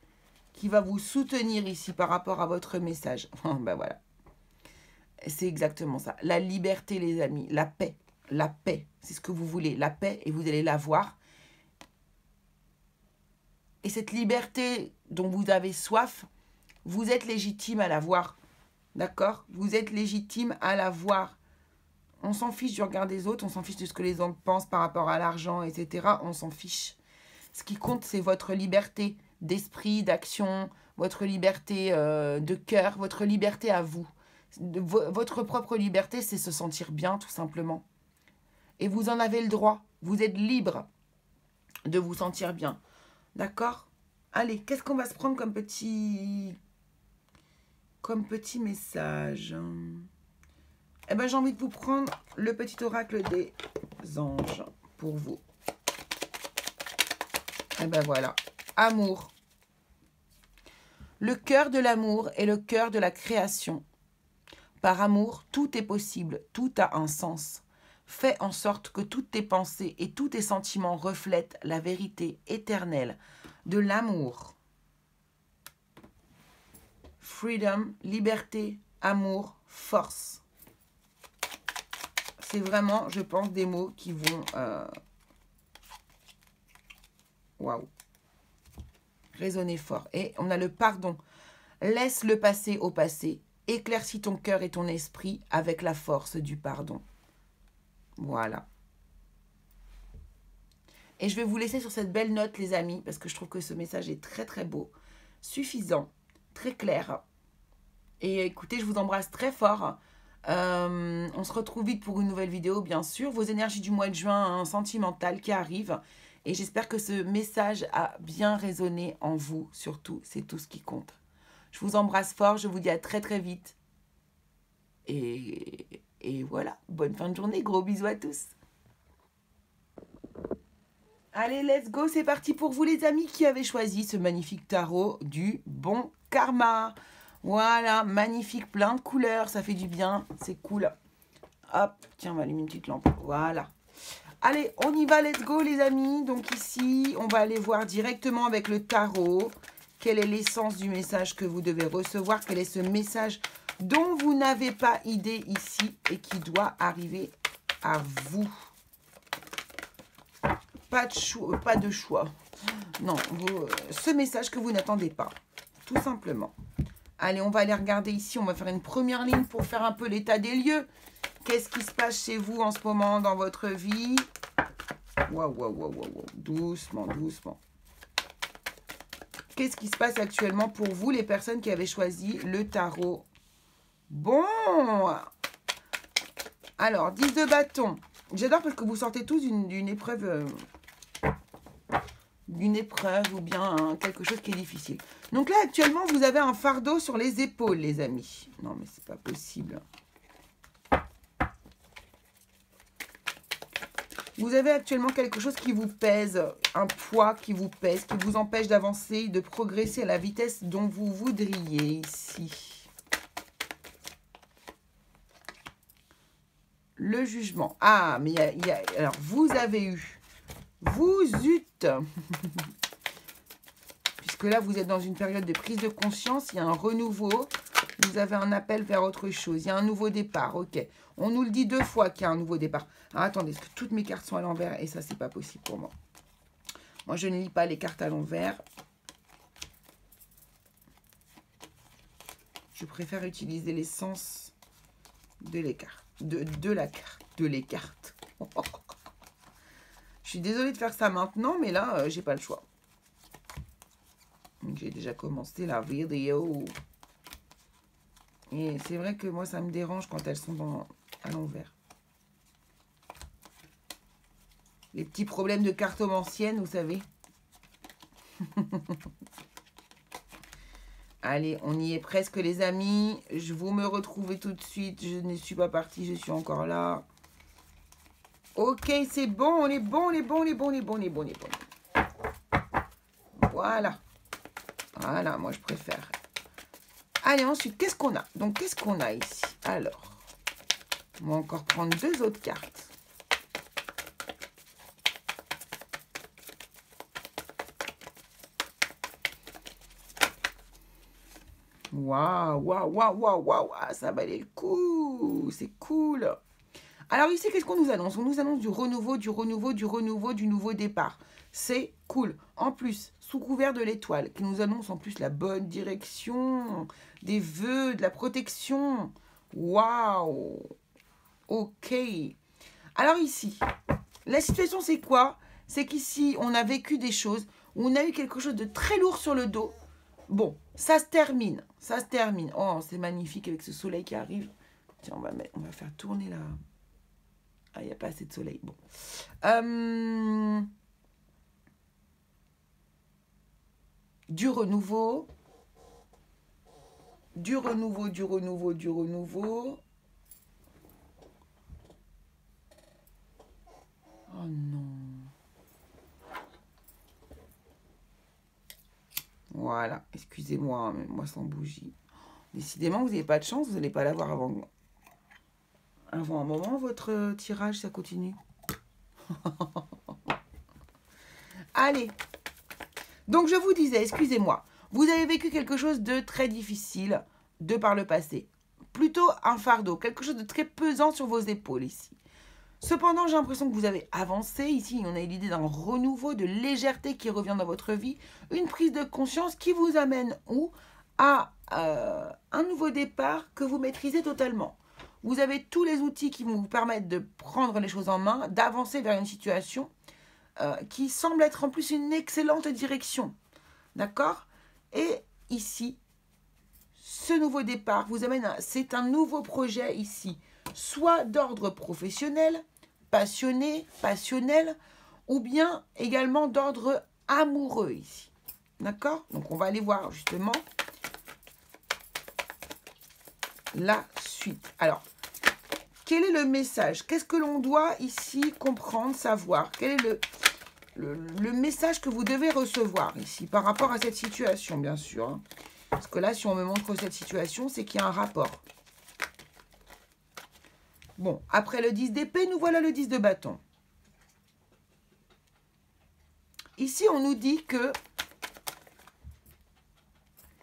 qui va vous soutenir ici par rapport à votre message? Ben voilà. C'est exactement ça. La liberté, les amis. La paix. La paix. C'est ce que vous voulez. La paix, et vous allez l'avoir. Et cette liberté dont vous avez soif, vous êtes légitime à l'avoir. D'accord? Vous êtes légitime à l'avoir. On s'en fiche du regard des autres, on s'en fiche de ce que les autres pensent par rapport à l'argent, etc. On s'en fiche. Ce qui compte, c'est votre liberté d'esprit, d'action, votre liberté de cœur, votre liberté à vous. Votre propre liberté, c'est se sentir bien, tout simplement. Et vous en avez le droit. Vous êtes libre de vous sentir bien. D'accord? Allez, qu'est-ce qu'on va se prendre comme petit message? Eh bien, j'ai envie de vous prendre le petit oracle des anges pour vous. Eh bien, voilà. Amour. Le cœur de l'amour est le cœur de la création. Par amour, tout est possible, tout a un sens. Fais en sorte que toutes tes pensées et tous tes sentiments reflètent la vérité éternelle de l'amour. Freedom, liberté, amour, force. c'est vraiment, je pense, des mots qui vont... Waouh. Résonner fort. Et on a le pardon. Laisse le passé au passé. Éclaircis ton cœur et ton esprit avec la force du pardon. Voilà. Et je vais vous laisser sur cette belle note, les amis, parce que je trouve que ce message est très, très beau, suffisant, très clair. Et écoutez, je vous embrasse très fort. On se retrouve vite pour une nouvelle vidéo, bien sûr. Vos énergies du mois de juin sentimentales qui arrivent. Et j'espère que ce message a bien résonné en vous, surtout. C'est tout ce qui compte. Je vous embrasse fort. Je vous dis à très, très vite. Et voilà. Bonne fin de journée. Gros bisous à tous. Allez, let's go, c'est parti pour vous les amis qui avez choisi ce magnifique tarot du bon karma. Voilà, magnifique, plein de couleurs, ça fait du bien, c'est cool. Hop, tiens, on va allumer une petite lampe, voilà. Allez, on y va, let's go les amis. Donc ici, on va aller voir directement avec le tarot quelle est l'essence du message que vous devez recevoir, quel est ce message dont vous n'avez pas idée ici et qui doit arriver à vous. Pas de choix. Non, ce message que vous n'attendez pas. Tout simplement. Allez, on va aller regarder ici. On va faire une première ligne pour faire un peu l'état des lieux. Qu'est-ce qui se passe chez vous en ce moment dans votre vie? Waouh, waouh, waouh, waouh. Doucement, doucement. Qu'est-ce qui se passe actuellement pour vous, les personnes qui avaient choisi le tarot? Bon. Alors, 10 de bâton. J'adore parce que vous sortez tous d'une épreuve... d'une épreuve ou bien quelque chose qui est difficile. Donc là, actuellement, vous avez un fardeau sur les épaules, les amis. Non, mais c'est pas possible. Vous avez actuellement quelque chose qui vous pèse, un poids qui vous pèse, qui vous empêche d'avancer, de progresser à la vitesse dont vous voudriez ici. Le jugement. Ah, mais alors, vous avez eu... Vous eûtes, puisque là, vous êtes dans une période de prise de conscience, il y a un renouveau, vous avez un appel vers autre chose, il y a un nouveau départ, ok. On nous le dit 2 fois qu'il y a un nouveau départ. Alors, attendez, est-ce que toutes mes cartes sont à l'envers? Et ça, c'est pas possible pour moi. Moi, je ne lis pas les cartes à l'envers. Je préfère utiliser l'essence de l'écart, de la carte, de les cartes. Je suis désolée de faire ça maintenant, mais là, j'ai pas le choix. J'ai déjà commencé la vidéo. Et c'est vrai que moi, ça me dérange quand elles sont à l'envers. Les petits problèmes de cartomancienne, vous savez. Allez, on y est presque, les amis. Je vous me retrouve tout de suite. Je ne suis pas partie, je suis encore là. Ok, c'est bon, on est bon, on est bon, on est bon, on est bon, on est bon, on est bon. Voilà. Voilà, moi je préfère. Allez, ensuite, qu'est-ce qu'on a? Donc, qu'est-ce qu'on a ici? Alors, on va encore prendre 2 autres cartes. Waouh, waouh, waouh, waouh, waouh, ça valait le coup. C'est cool. Alors ici, qu'est-ce qu'on nous annonce? On nous annonce du renouveau, du renouveau, du renouveau, du nouveau départ. C'est cool. En plus, sous couvert de l'étoile, qui nous annonce en plus la bonne direction, des vœux, de la protection. Waouh! Ok. Alors ici, la situation c'est quoi? C'est qu'ici, on a vécu des choses, où on a eu quelque chose de très lourd sur le dos. Bon, ça se termine. Ça se termine. Oh, c'est magnifique avec ce soleil qui arrive. Tiens, on va faire tourner la... Ah, il n'y a pas assez de soleil. Bon. Du renouveau. Du renouveau, du renouveau, du renouveau. Oh non. Voilà. Excusez-moi, mais moi sans bougie. Décidément, vous n'avez pas de chance. Vous n'allez pas l'avoir avant un moment, votre tirage, ça continue. Allez. Donc, je vous disais, excusez-moi, vous avez vécu quelque chose de très difficile de par le passé. Plutôt un fardeau, quelque chose de très pesant sur vos épaules ici. Cependant, j'ai l'impression que vous avez avancé. Ici, on a l'idée d'un renouveau, de légèreté qui revient dans votre vie. Une prise de conscience qui vous amène où? À un nouveau départ que vous maîtrisez totalement. Vous avez tous les outils qui vont vous permettre de prendre les choses en main, d'avancer vers une situation qui semble être en plus une excellente direction. D'accord? Et ici, ce nouveau départ vous amène à... C'est un nouveau projet ici, soit d'ordre professionnel, passionné, passionnel, ou bien également d'ordre amoureux ici. D'accord? Donc, on va aller voir justement la suite. Alors, quel est le message? Qu'est-ce que l'on doit ici comprendre, savoir? Quel est le message que vous devez recevoir ici par rapport à cette situation, bien sûr, hein. Parce que là, si on me montre cette situation, c'est qu'il y a un rapport. Bon, après le 10 d'épée, nous voilà le 10 de bâton. Ici, on nous dit que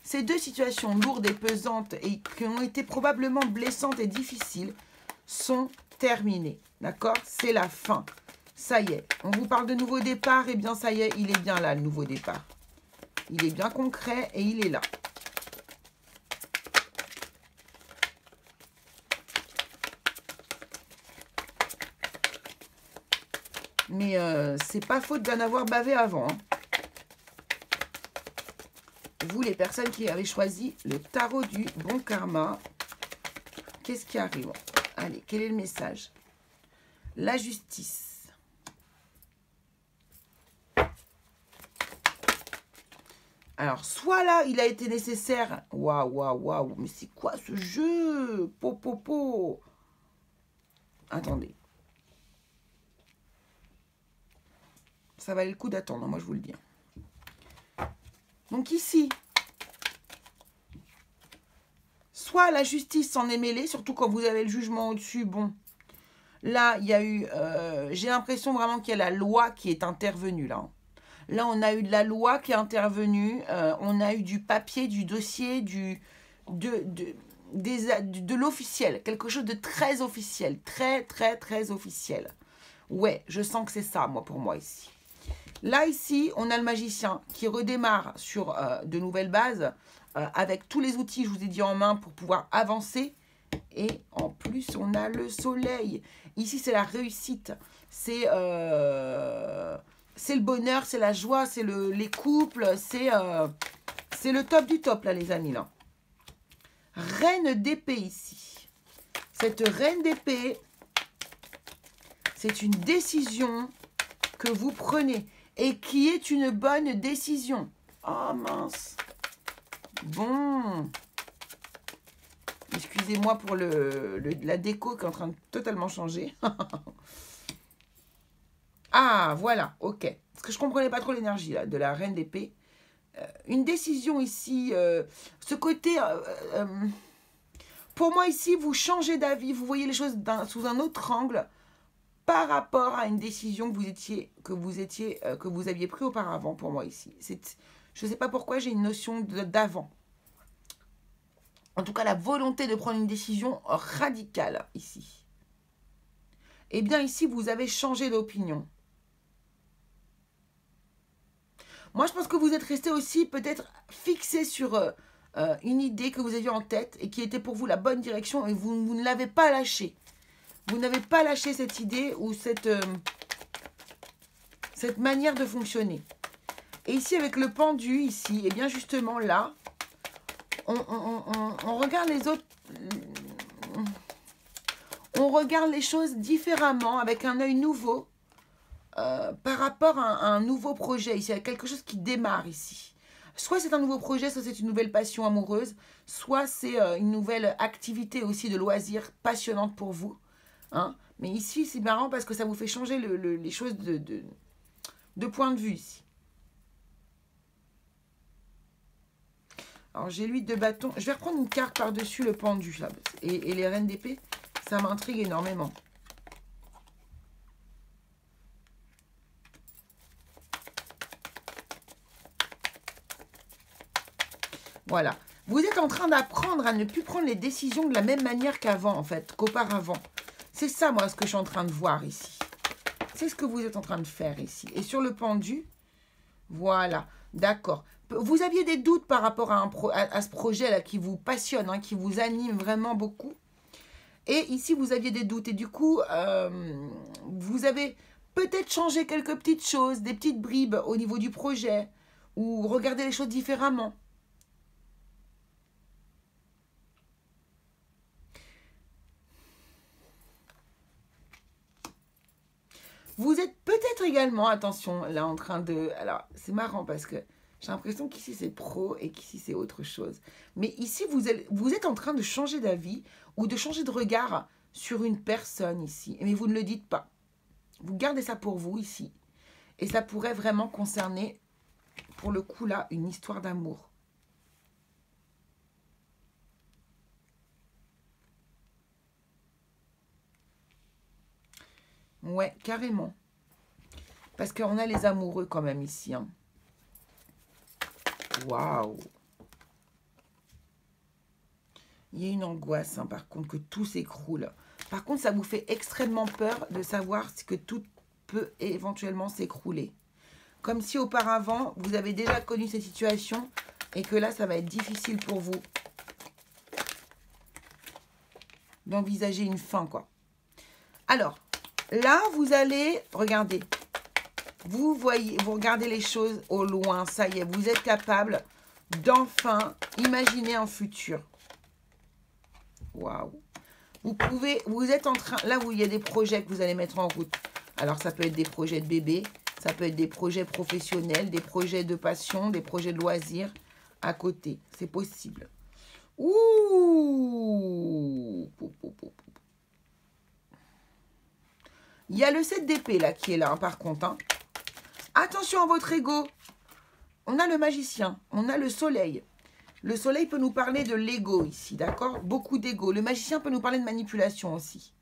ces deux situations lourdes et pesantes et qui ont été probablement blessantes et difficiles sont terminées. D'accord? C'est la fin. Ça y est. On vous parle de nouveau départ. Et bien, ça y est, il est bien là, le nouveau départ. Il est bien concret et il est là. Mais c'est pas faute d'en avoir bavé avant. Hein. Vous, les personnes qui avez choisi le tarot du bon karma, qu'est-ce qui arrive? Allez, quel est le message? La justice. Alors, soit là, il a été nécessaire. Waouh, waouh, waouh. Mais c'est quoi ce jeu? Po. Attendez. Ça valait le coup d'attendre, moi je vous le dis. Donc ici, soit la justice s'en est mêlée, surtout quand vous avez le jugement au-dessus, bon. Là, il y a eu, j'ai l'impression vraiment qu'il y a la loi qui est intervenue là. Là, on a eu de la loi qui est intervenue, on a eu du papier, du dossier, de l'officiel, quelque chose de très officiel, très officiel. Ouais, je sens que c'est ça, moi, pour moi ici. Là, ici, on a le magicien qui redémarre sur de nouvelles bases avec tous les outils, je vous ai dit, en main pour pouvoir avancer. Et en plus, on a le soleil. Ici, c'est la réussite. C'est le bonheur, c'est la joie, c'est les couples. C'est le top du top, là, les amis. Là. Reine d'épée, ici. Cette reine d'épée, c'est une décision que vous prenez. Et qui est une bonne décision. Oh mince. Bon. Excusez-moi pour la déco qui est en train de totalement changer. Ah, voilà, ok. Parce que je ne comprenais pas trop l'énergie de la reine d'épée. Une décision ici, ce côté... pour moi ici, vous changez d'avis, vous voyez les choses sous un autre angle par rapport à une décision que vous aviez pris auparavant pour moi ici. Je ne sais pas pourquoi j'ai une notion d'avant. En tout cas, la volonté de prendre une décision radicale ici. Eh bien, ici, vous avez changé d'opinion. Moi, je pense que vous êtes resté aussi peut-être fixé sur une idée que vous aviez en tête et qui était pour vous la bonne direction et vous ne l'avez pas lâchée. Vous n'avez pas lâché cette idée ou cette manière de fonctionner. Et ici, avec le pendu, ici, et bien justement là, on regarde les autres... On regarde les choses différemment, avec un œil nouveau, par rapport à un nouveau projet. Ici, il y a quelque chose qui démarre ici. Soit c'est un nouveau projet, soit c'est une nouvelle passion amoureuse, soit c'est une nouvelle activité aussi de loisir passionnante pour vous. Hein. Mais ici, c'est marrant parce que ça vous fait changer les choses de point de vue ici. Alors, j'ai l'huile de bâton. Je vais reprendre une carte par-dessus le pendu. Là, et les reines d'épée, ça m'intrigue énormément. Voilà. Vous êtes en train d'apprendre à ne plus prendre les décisions de la même manière qu'avant, en fait, qu'auparavant. C'est ça, moi, ce que je suis en train de voir ici. C'est ce que vous êtes en train de faire ici. Et sur le pendu, voilà, d'accord. Vous aviez des doutes par rapport à ce projet-là qui vous passionne, hein, qui vous anime vraiment beaucoup. Et ici, vous aviez des doutes. Et du coup, vous avez peut-être changé quelques petites choses, des petites bribes au niveau du projet, ou regardé les choses différemment. Vous êtes peut-être également, attention, là en train de... Alors, c'est marrant parce que j'ai l'impression qu'ici c'est pro et qu'ici c'est autre chose. Mais ici, vous êtes en train de changer d'avis ou de changer de regard sur une personne ici. Mais vous ne le dites pas. Vous gardez ça pour vous ici. Et ça pourrait vraiment concerner, pour le coup là, une histoire d'amour. Ouais, carrément. Parce qu'on a les amoureux quand même ici. Hein. Waouh. Il y a une angoisse, hein, par contre, que tout s'écroule. Par contre, ça vous fait extrêmement peur de savoir que tout peut éventuellement s'écrouler. Comme si auparavant, vous avez déjà connu cette situation et que là, ça va être difficile pour vous d'envisager une fin, quoi. Alors, là, vous allez, regardez, vous voyez, vous regardez les choses au loin, ça y est, vous êtes capable d'enfin imaginer un futur. Waouh. Vous êtes en train, là où il y a des projets que vous allez mettre en route. Alors, ça peut être des projets de bébé, ça peut être des projets professionnels, des projets de passion, des projets de loisirs à côté. C'est possible. Ouh. Il y a le 7 d'épée là qui est là, hein, par contre. Hein. Attention à votre ego. On a le magicien, on a le soleil. Le soleil peut nous parler de l'ego ici, d'accord? Beaucoup d'ego. Le magicien peut nous parler de manipulation aussi.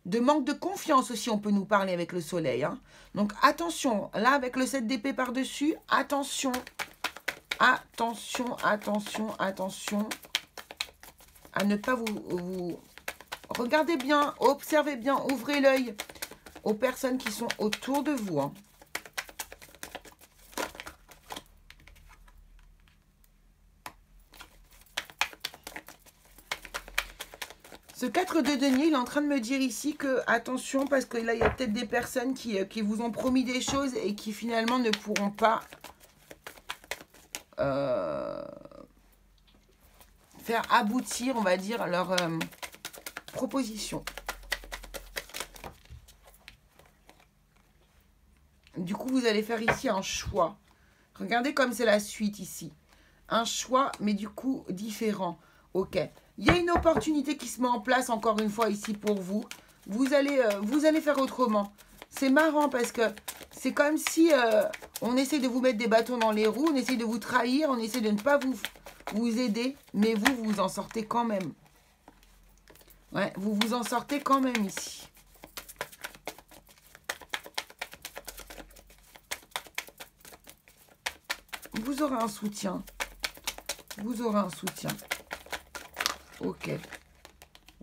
De manque de confiance aussi, on peut nous parler avec le soleil. Hein. Donc attention, là avec le 7 d'épée par-dessus, attention, attention, attention, attention à ne pas vous... Regardez bien, observez bien, ouvrez l'œil aux personnes qui sont autour de vous. Hein. Ce 4 de denier, il est en train de me dire ici que, attention, parce que là, il y a peut-être des personnes qui vous ont promis des choses et qui finalement ne pourront pas faire aboutir, on va dire, leur proposition. Du coup, vous allez faire ici un choix. Regardez comme c'est la suite ici. Un choix, mais du coup, différent. Ok. Il y a une opportunité qui se met en place, encore une fois, ici pour vous. Vous allez faire autrement. C'est marrant parce que c'est comme si on essaie de vous mettre des bâtons dans les roues, on essaie de vous trahir, on essaie de ne pas vous aider, mais vous en sortez quand même. Ouais, vous vous en sortez quand même ici. Vous aurez un soutien. Vous aurez un soutien. Ok.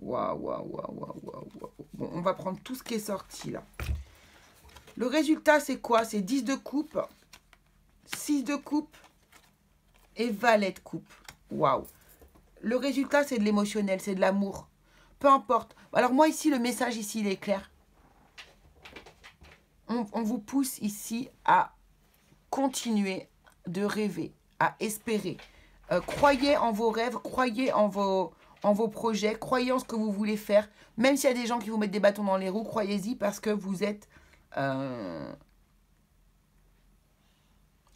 Waouh, waouh, waouh, waouh, waouh. Bon, on va prendre tout ce qui est sorti là. Le résultat, c'est quoi? C'est 10 de coupe, 6 de coupe et valet de coupe. Waouh. Le résultat, c'est de l'émotionnel, c'est de l'amour. Peu importe. Alors moi, ici, le message, ici, il est clair. On vous pousse ici à continuer de rêver, à espérer. Croyez en vos rêves, croyez en vos projets, croyez en ce que vous voulez faire. Même s'il y a des gens qui vous mettent des bâtons dans les roues, croyez-y parce que vous êtes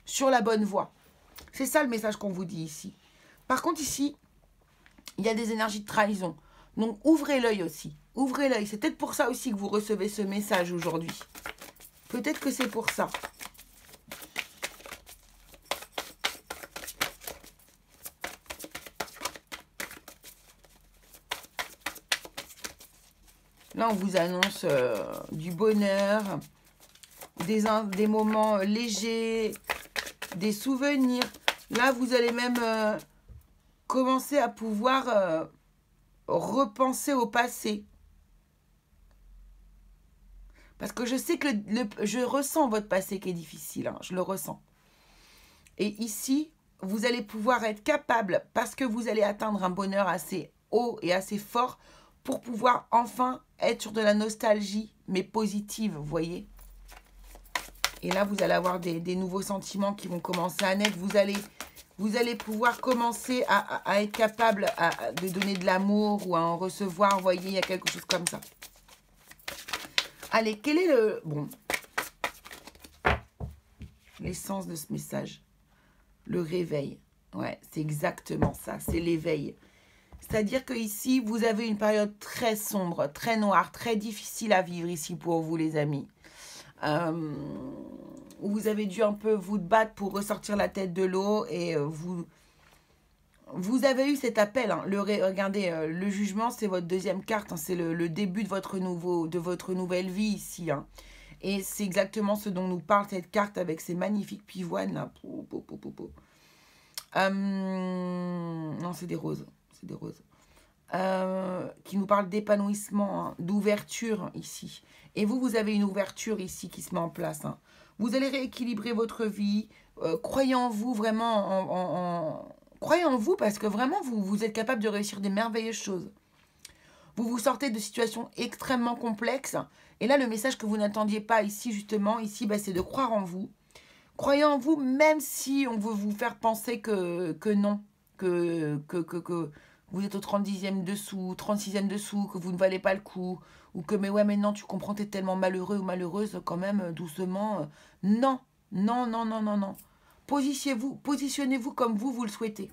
sur la bonne voie. C'est ça le message qu'on vous dit ici. Par contre, ici, il y a des énergies de trahison. Donc, ouvrez l'œil aussi. Ouvrez l'œil. C'est peut-être pour ça aussi que vous recevez ce message aujourd'hui. Peut-être que c'est pour ça. Là, on vous annonce du bonheur, des moments légers, des souvenirs. Là, vous allez même commencer à pouvoir repenser au passé. Parce que je sais que je ressens votre passé qui est difficile, hein, je le ressens. Et ici, vous allez pouvoir être capable, parce que vous allez atteindre un bonheur assez haut et assez fort, pour pouvoir enfin être sur de la nostalgie, mais positive, vous voyez. Et là, vous allez avoir des nouveaux sentiments qui vont commencer à naître. Vous allez pouvoir commencer à être capable de donner de l'amour ou à en recevoir, vous voyez, il y a quelque chose comme ça. Allez, quel est le... Bon. L'essence de ce message. Le réveil. Ouais, c'est exactement ça. C'est l'éveil. C'est-à-dire que ici, vous avez une période très sombre, très noire, très difficile à vivre ici pour vous, les amis. Vous avez dû un peu vous battre pour ressortir la tête de l'eau et vous avez eu cet appel. Hein. Regardez, le jugement, c'est votre deuxième carte. Hein. C'est le début de votre nouvelle vie ici. Hein. Et c'est exactement ce dont nous parle cette carte avec ces magnifiques pivoines. Là. Non, c'est des roses. C'est des roses. Qui nous parle d'épanouissement, hein, d'ouverture ici. Et vous avez une ouverture ici qui se met en place. Hein. Vous allez rééquilibrer votre vie. Croyez en vous vraiment. Croyez en vous parce que vraiment, vous êtes capable de réussir des merveilleuses choses. Vous vous sortez de situations extrêmement complexes. Et là, le message que vous n'attendiez pas ici, justement, ici, bah, c'est de croire en vous. Croyez en vous, même si on veut vous faire penser que non, que vous êtes au 30e dessous, 36e dessous, que vous ne valez pas le coup, ou que mais ouais, mais non, tu comprends, t'es tellement malheureux ou malheureuse, quand même, doucement. Non, non, non, non, non, non. Positionnez-vous comme vous le souhaitez.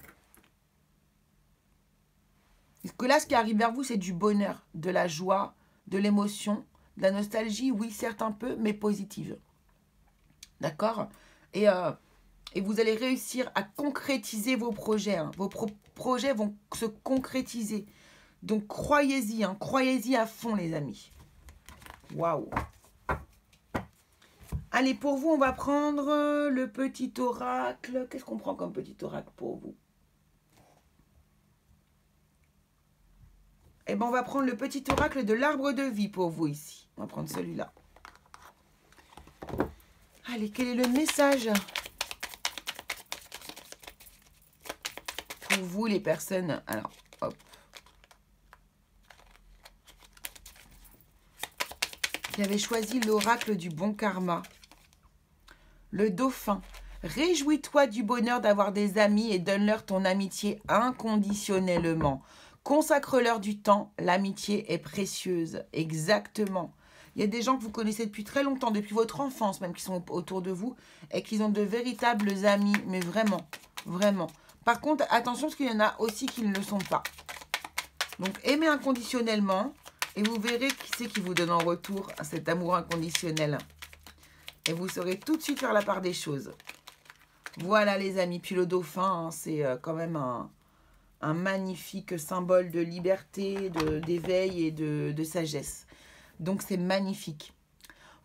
Parce que là, ce qui arrive vers vous, c'est du bonheur, de la joie, de l'émotion, de la nostalgie, oui, certes un peu, mais positive. D'accord ? Et vous allez réussir à concrétiser vos projets. Hein. Vos projets vont se concrétiser. Donc, croyez-y. Hein. Croyez-y à fond, les amis. Waouh. Allez, pour vous, on va prendre le petit oracle. Qu'est-ce qu'on prend comme petit oracle pour vous? Eh bien, on va prendre le petit oracle de l'arbre de vie pour vous ici. On va prendre celui-là. Allez, quel est le message pour vous, les personnes? Alors, hop. Qui avez choisi l'oracle du bon karma. Le dauphin. Réjouis-toi du bonheur d'avoir des amis et donne-leur ton amitié inconditionnellement. Consacre-leur du temps. L'amitié est précieuse. Exactement. Il y a des gens que vous connaissez depuis très longtemps, depuis votre enfance même, qui sont autour de vous et qui ont de véritables amis. Mais vraiment, vraiment. Par contre, attention, parce qu'il y en a aussi qui ne le sont pas. Donc, aimez inconditionnellement et vous verrez qui c'est qui vous donne en retour cet amour inconditionnel. Et vous saurez tout de suite faire la part des choses. Voilà, les amis. Puis le dauphin, hein, c'est quand même un magnifique symbole de liberté, d'éveil et de sagesse. Donc, c'est magnifique.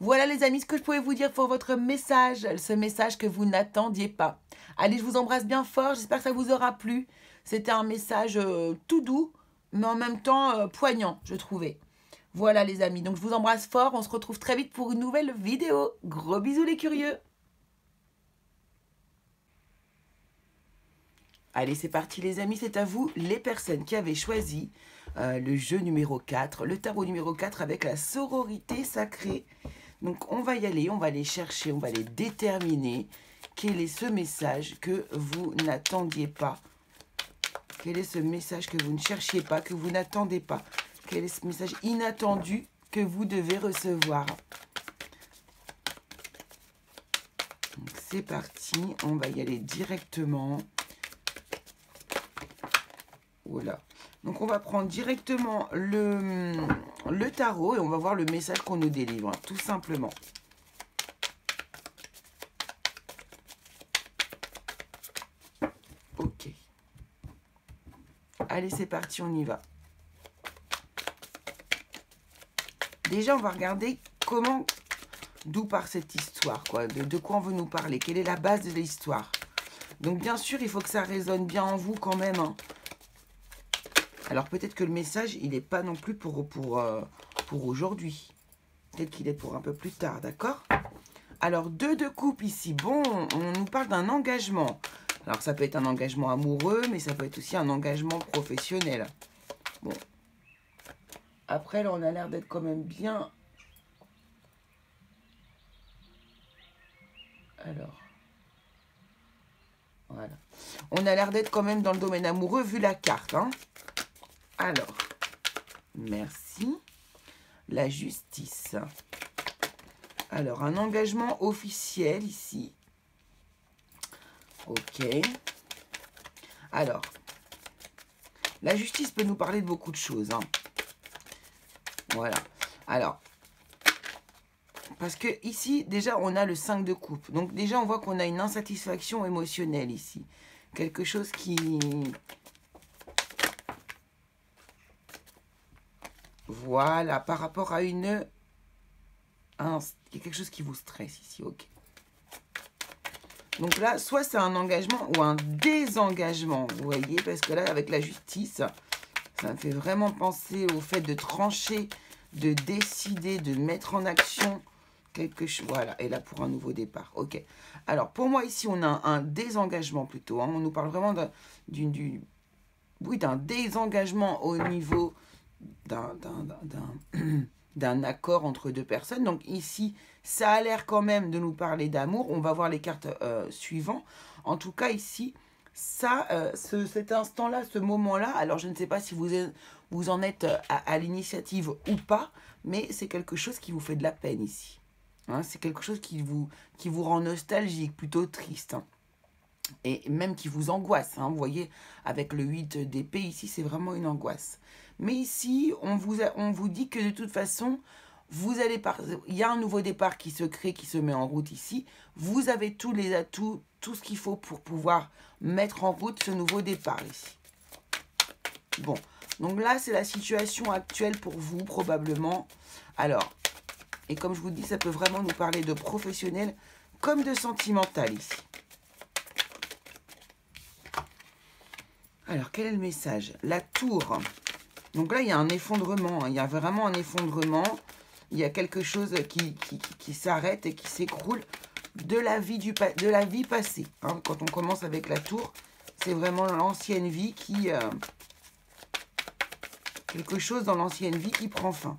Voilà, les amis, ce que je pouvais vous dire pour votre message. Ce message que vous n'attendiez pas. Allez, je vous embrasse bien fort. J'espère que ça vous aura plu. C'était un message tout doux, mais en même temps poignant, je trouvais. Voilà, les amis. Donc, je vous embrasse fort. On se retrouve très vite pour une nouvelle vidéo. Gros bisous, les curieux. Allez, c'est parti, les amis. C'est à vous, les personnes qui avaient choisi le jeu numéro 4, le tarot numéro 4 avec la sororité sacrée. Donc, on va y aller. On va les chercher. On va les déterminer. Quel est ce message que vous n'attendiez pas? Quel est ce message que vous ne cherchiez pas, que vous n'attendez pas? Quel est ce message inattendu que vous devez recevoir? C'est parti, on va y aller directement. Voilà. Donc, on va prendre directement le tarot et on va voir le message qu'on nous délivre, tout simplement. Ok. Allez, c'est parti, on y va. Déjà, on va regarder d'où part cette histoire, quoi. De quoi on veut nous parler. Quelle est la base de l'histoire? Donc, bien sûr, il faut que ça résonne bien en vous quand même. Hein. Alors peut-être que le message, il n'est pas non plus pour aujourd'hui. Peut-être qu'il est pour un peu plus tard, d'accord? Alors, 2 de coupe ici. Bon, on nous parle d'un engagement. Alors, ça peut être un engagement amoureux, mais ça peut être aussi un engagement professionnel. Bon. Après, là, on a l'air d'être quand même bien. Alors. Voilà. On a l'air d'être quand même dans le domaine amoureux, vu la carte, hein. Alors. Merci. La justice. Alors, un engagement officiel ici. Ok. Alors, la justice peut nous parler de beaucoup de choses, hein. Voilà. Alors, parce que ici, déjà, on a le 5 de coupe. Donc, déjà, on voit qu'on a une insatisfaction émotionnelle ici. Quelque chose qui... Voilà, par rapport à une... Il y a quelque chose qui vous stresse ici, ok. Donc là, soit c'est un engagement ou un désengagement, vous voyez, parce que là, avec la justice, ça me fait vraiment penser au fait de trancher, de décider, de mettre en action quelque chose. Voilà, et là, pour un nouveau départ, ok. Alors, pour moi, ici, on a un désengagement plutôt, hein. On nous parle vraiment d'un désengagement au niveau d'un accord entre deux personnes. Donc ici, ça a l'air quand même de nous parler d'amour. On va voir les cartes suivantes. En tout cas, ici, ça, cet instant-là, ce moment-là, alors je ne sais pas si vous en êtes à l'initiative ou pas, mais c'est quelque chose qui vous fait de la peine ici. Hein, c'est quelque chose qui vous rend nostalgique, plutôt triste. Hein. Et même qui vous angoisse. Hein, vous voyez, avec le 8 d'épée, ici, c'est vraiment une angoisse. Mais ici, on vous dit que de toute façon, il y a un nouveau départ qui se crée, qui se met en route ici. Vous avez tous les atouts, tout ce qu'il faut pour pouvoir mettre en route ce nouveau départ ici. Bon, donc là, c'est la situation actuelle pour vous, probablement. Alors, et comme je vous dis, ça peut vraiment nous parler de professionnel comme de sentimental ici. Alors, quel est le message? La tour. Donc là, il y a un effondrement. Hein. Il y a vraiment un effondrement. Il y a quelque chose qui s'arrête et qui s'écroule de la vie passée. Hein. Quand on commence avec la tour, c'est vraiment l'ancienne vie qui... quelque chose dans l'ancienne vie qui prend fin.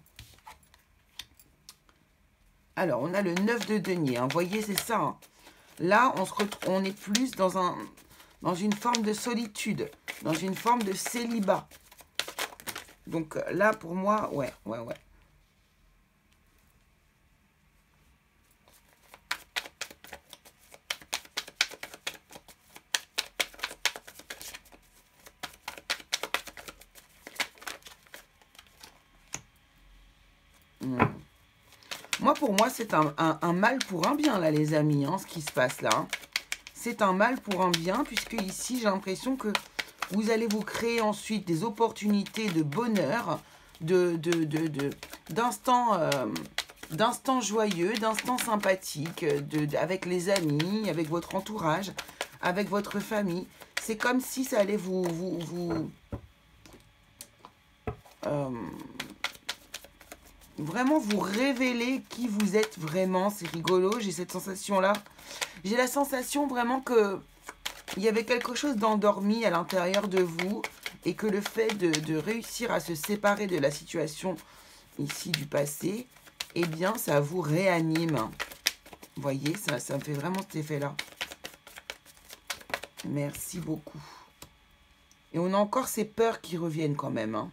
Alors, on a le 9 de denier. Hein. Vous voyez, c'est ça. Hein. Là, on est plus dans une forme de solitude, dans une forme de célibat. Donc là, pour moi, ouais. Moi, pour moi, c'est un mal pour un bien, là, les amis, hein, ce qui se passe là. Hein. C'est un mal pour un bien, puisque ici, j'ai l'impression que vous allez vous créer ensuite des opportunités de bonheur, d'instants joyeux, d'instants sympathiques, avec les amis, avec votre entourage, avec votre famille. C'est comme si ça allait vraiment vous révéler qui vous êtes vraiment. C'est rigolo, j'ai cette sensation-là. J'ai la sensation vraiment que il y avait quelque chose d'endormi à l'intérieur de vous et que le fait de réussir à se séparer de la situation ici du passé, eh bien, ça vous réanime. Vous voyez, ça me fait vraiment cet effet-là. Merci beaucoup. Et on a encore ces peurs qui reviennent quand même. Hein.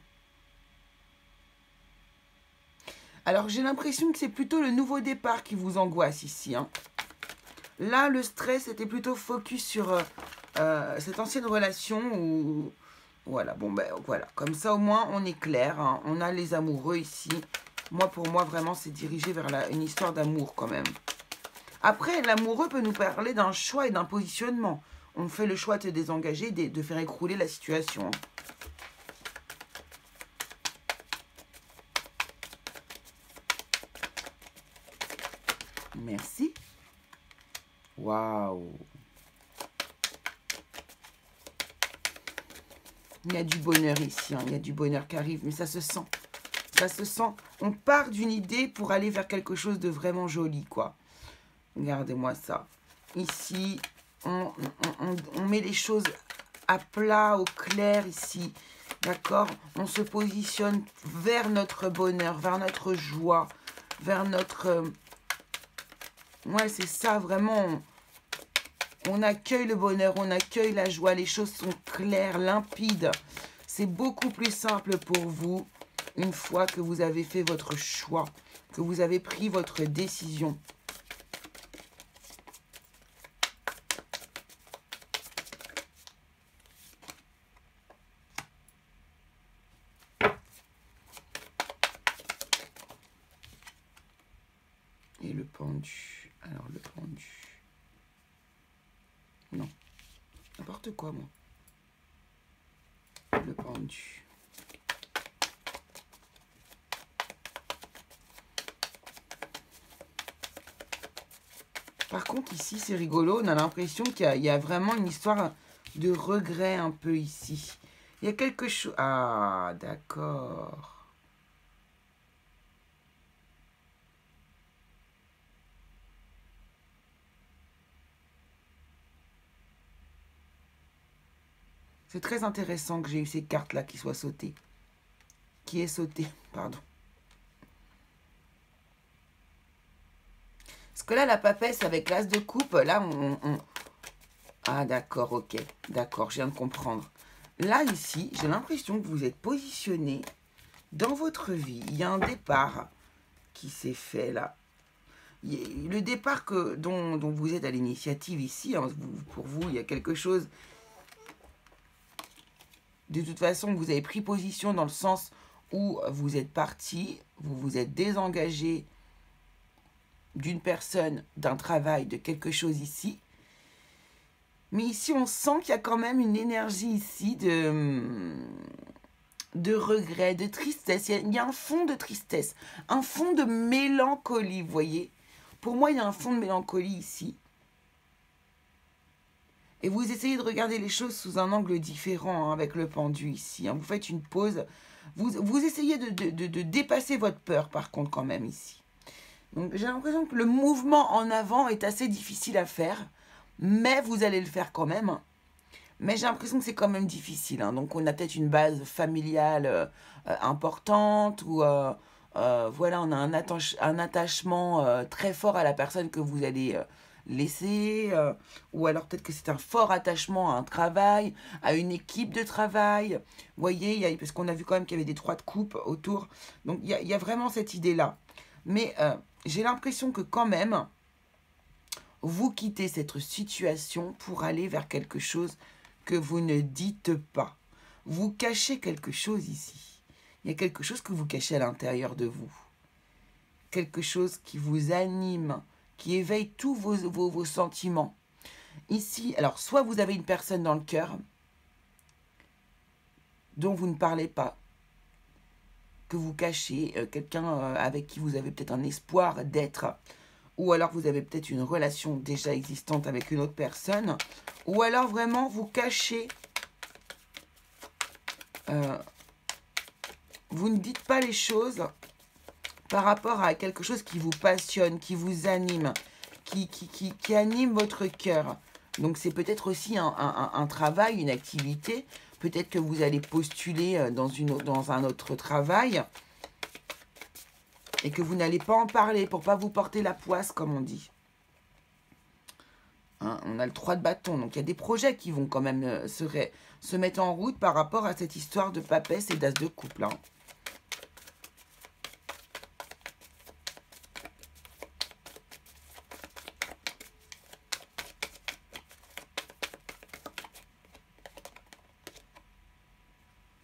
Alors, j'ai l'impression que c'est plutôt le nouveau départ qui vous angoisse ici. Hein. Là, le stress était plutôt focus sur cette ancienne relation où... Voilà, bon, ben voilà. Comme ça, au moins, on est clair. Hein. On a les amoureux ici. Moi, pour moi, vraiment, c'est dirigé vers une histoire d'amour quand même. Après, l'amoureux peut nous parler d'un choix et d'un positionnement. On fait le choix de se désengager, de faire écrouler la situation. Merci. Waouh. Il y a du bonheur ici, hein. Il y a du bonheur qui arrive, mais ça se sent. Ça se sent. On part d'une idée pour aller vers quelque chose de vraiment joli, quoi. Regardez-moi ça. Ici, on met les choses à plat, au clair, ici. D'accord? On se positionne vers notre bonheur, vers notre joie, vers notre... Ouais, c'est ça, vraiment. On accueille le bonheur, on accueille la joie. Les choses sont claires, limpides. C'est beaucoup plus simple pour vous une fois que vous avez fait votre choix, que vous avez pris votre décision. Et le pendu. Alors, le pendu. Non. N'importe quoi, moi. Le pendu. Par contre, ici, c'est rigolo. On a l'impression qu'il y a vraiment une histoire de regret un peu ici. Il y a quelque chose... Ah, d'accord. C'est très intéressant que j'ai eu ces cartes-là qui soient sautées. Qui est sauté, pardon. Parce que là, la papesse avec l'as de coupe, là, Ah, d'accord, ok. D'accord, je viens de comprendre. Là, ici, j'ai l'impression que vous êtes positionné dans votre vie. Il y a un départ qui s'est fait, là. Le départ dont vous êtes à l'initiative ici, hein, pour vous, il y a quelque chose... De toute façon, vous avez pris position dans le sens où vous êtes parti, vous vous êtes désengagé d'une personne, d'un travail, de quelque chose ici. Mais ici, on sent qu'il y a quand même une énergie ici de regret, de tristesse. Il y a un fond de tristesse, un fond de mélancolie, vous voyez. Pour moi, il y a un fond de mélancolie ici. Et vous essayez de regarder les choses sous un angle différent, hein, avec le pendu ici. Hein. Vous faites une pause. Vous essayez de dépasser votre peur, par contre, quand même, ici. Donc, j'ai l'impression que le mouvement en avant est assez difficile à faire. Mais vous allez le faire quand même. Mais j'ai l'impression que c'est quand même difficile. Hein. Donc, on a peut-être une base familiale importante. Ou, voilà, on a un attachement très fort à la personne que vous allez... laisser, ou alors peut-être que c'est un fort attachement à un travail, à une équipe de travail. Vous voyez, parce qu'on a vu quand même qu'il y avait des 3 de coupe autour. Donc, il y a vraiment cette idée-là. Mais j'ai l'impression que quand même, vous quittez cette situation pour aller vers quelque chose que vous ne dites pas. Vous cachez quelque chose ici. Il y a quelque chose que vous cachez à l'intérieur de vous. Quelque chose qui vous anime, qui éveille tous vos sentiments. Ici, alors, soit vous avez une personne dans le cœur dont vous ne parlez pas, que vous cachez, quelqu'un avec qui vous avez peut-être un espoir d'être, ou alors vous avez peut-être une relation déjà existante avec une autre personne, ou alors vraiment vous cachez, vous ne dites pas les choses par rapport à quelque chose qui vous passionne, qui vous anime, qui anime votre cœur. Donc c'est peut-être aussi un travail, une activité. Peut-être que vous allez postuler dans un autre travail et que vous n'allez pas en parler pour pas vous porter la poisse, comme on dit. Hein, on a le 3 de bâton, donc il y a des projets qui vont quand même se mettre en route par rapport à cette histoire de papesse et d'as de couple. Hein.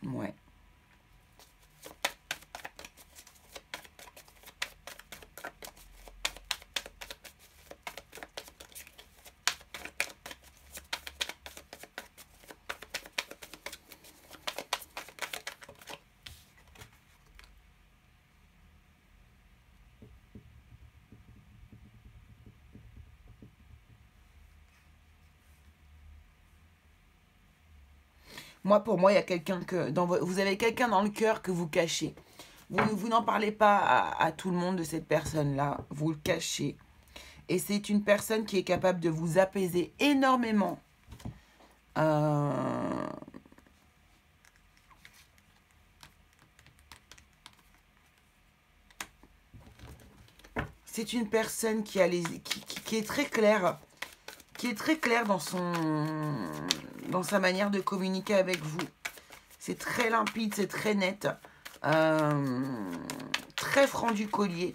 Ouais. Moi, pour moi, il y a quelqu'un que... vous avez quelqu'un dans le cœur que vous cachez. Vous n'en parlez pas à tout le monde de cette personne-là. Vous le cachez. Et c'est une personne qui est capable de vous apaiser énormément. C'est une personne qui est très claire. Qui est très claire dans sa manière de communiquer avec vous. C'est très limpide, c'est très net. Très franc du collier.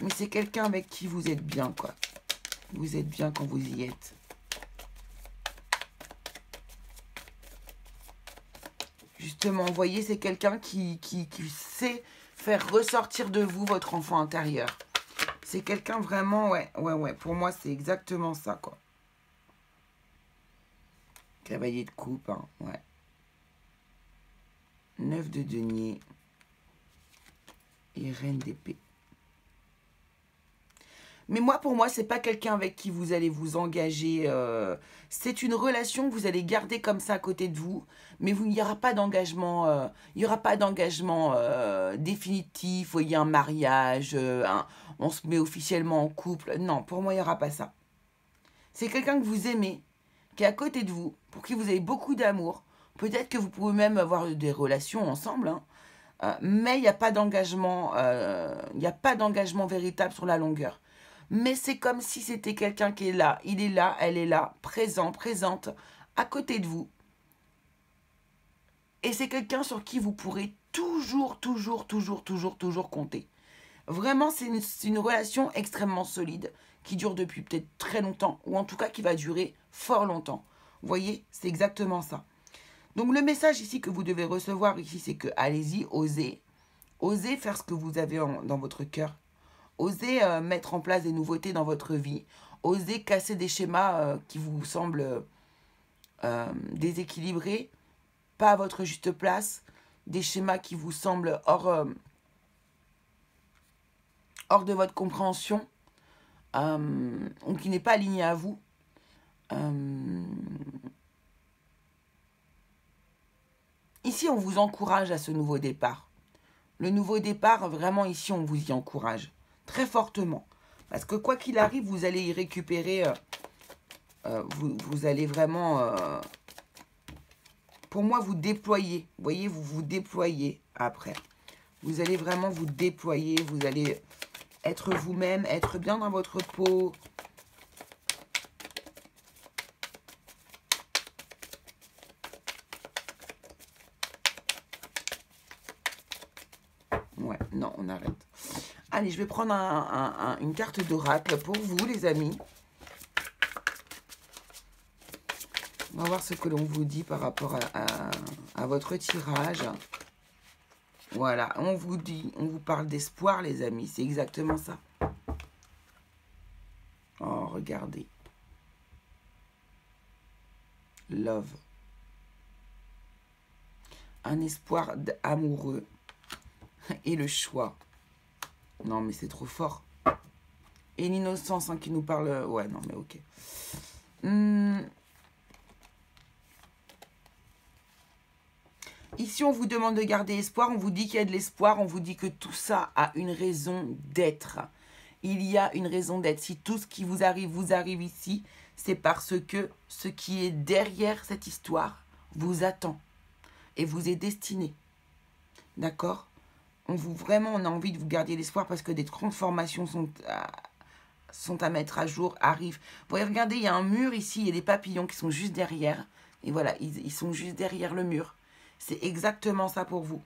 Mais c'est quelqu'un avec qui vous êtes bien, quoi. Vous êtes bien quand vous y êtes. Justement, vous voyez, c'est quelqu'un qui sait faire ressortir de vous votre enfant intérieur. C'est quelqu'un vraiment, ouais. Pour moi, c'est exactement ça, quoi. Cavalier de coupe, hein, ouais. 9 de denier. Et reine d'épée. Mais moi, pour moi, c'est pas quelqu'un avec qui vous allez vous engager. C'est une relation que vous allez garder comme ça à côté de vous. Mais il n'y aura pas d'engagement. Il y aura pas d'engagement définitif. Il y a un mariage. On se met officiellement en couple. Non, pour moi, il n'y aura pas ça. C'est quelqu'un que vous aimez, qui est à côté de vous, pour qui vous avez beaucoup d'amour. Peut-être que vous pouvez même avoir des relations ensemble. Hein. Mais il n'y a pas d'engagement. Il n'y a pas d'engagement véritable sur la longueur. Mais c'est comme si c'était quelqu'un qui est là. Il est là, elle est là, présent, présente, à côté de vous. Et c'est quelqu'un sur qui vous pourrez toujours compter. Vraiment, c'est une relation extrêmement solide, qui dure depuis peut-être très longtemps, ou en tout cas qui va durer fort longtemps. Vous voyez, c'est exactement ça. Donc le message ici que vous devez recevoir ici, c'est que allez-y, osez. Osez faire ce que vous avez dans votre cœur. Osez mettre en place des nouveautés dans votre vie. Osez casser des schémas qui vous semblent déséquilibrés, pas à votre juste place. Des schémas qui vous semblent hors de votre compréhension, ou qui n'est pas aligné à vous. Ici, on vous encourage à ce nouveau départ. Le nouveau départ, vraiment, ici, on vous y encourage. Très fortement. Parce que quoi qu'il arrive, vous allez y récupérer. Vous allez vraiment, pour moi, vous déployer. Vous voyez, vous vous déployez après. Vous allez vraiment vous déployer. Vous allez être vous-même, être bien dans votre peau. Ouais, non, on arrête. Allez, je vais prendre une carte d'oracle pour vous, les amis. On va voir ce que l'on vous dit par rapport à votre tirage. Voilà, on vous dit, on vous parle d'espoir, les amis. C'est exactement ça. Oh, regardez. Love. Un espoir amoureux. Et le choix. Non, mais c'est trop fort. Et l'innocence hein, qui nous parle... Ouais, non, mais ok. Ici, on vous demande de garder espoir. On vous dit qu'il y a de l'espoir. On vous dit que tout ça a une raison d'être. Il y a une raison d'être. Si tout ce qui vous arrive ici, c'est parce que ce qui est derrière cette histoire vous attend et vous est destiné. D'accord ? Vraiment, on a envie de vous garder l'espoir parce que des transformations sont à mettre à jour, arrivent. Vous voyez, regardez, il y a un mur ici, il y a des papillons qui sont juste derrière. Et voilà, ils sont juste derrière le mur. C'est exactement ça pour vous.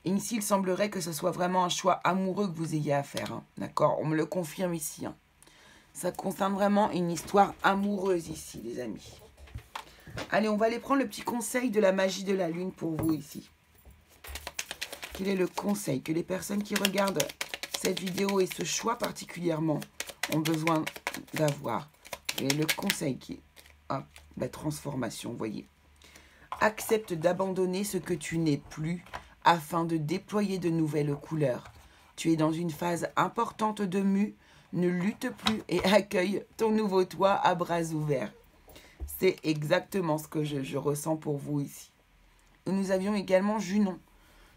Et ici, il semblerait que ce soit vraiment un choix amoureux que vous ayez à faire. Hein. D'accord ? On me le confirme ici. Hein. Ça concerne vraiment une histoire amoureuse ici, les amis. Allez, on va aller prendre le petit conseil de la magie de la lune pour vous ici. Quel est le conseil que les personnes qui regardent cette vidéo et ce choix particulièrement ont besoin d'avoir? Et le conseil qui est la transformation, vous voyez. Accepte d'abandonner ce que tu n'es plus afin de déployer de nouvelles couleurs. Tu es dans une phase importante de mue, ne lutte plus et accueille ton nouveau toi à bras ouverts. C'est exactement ce que je ressens pour vous ici. Nous avions également Junon.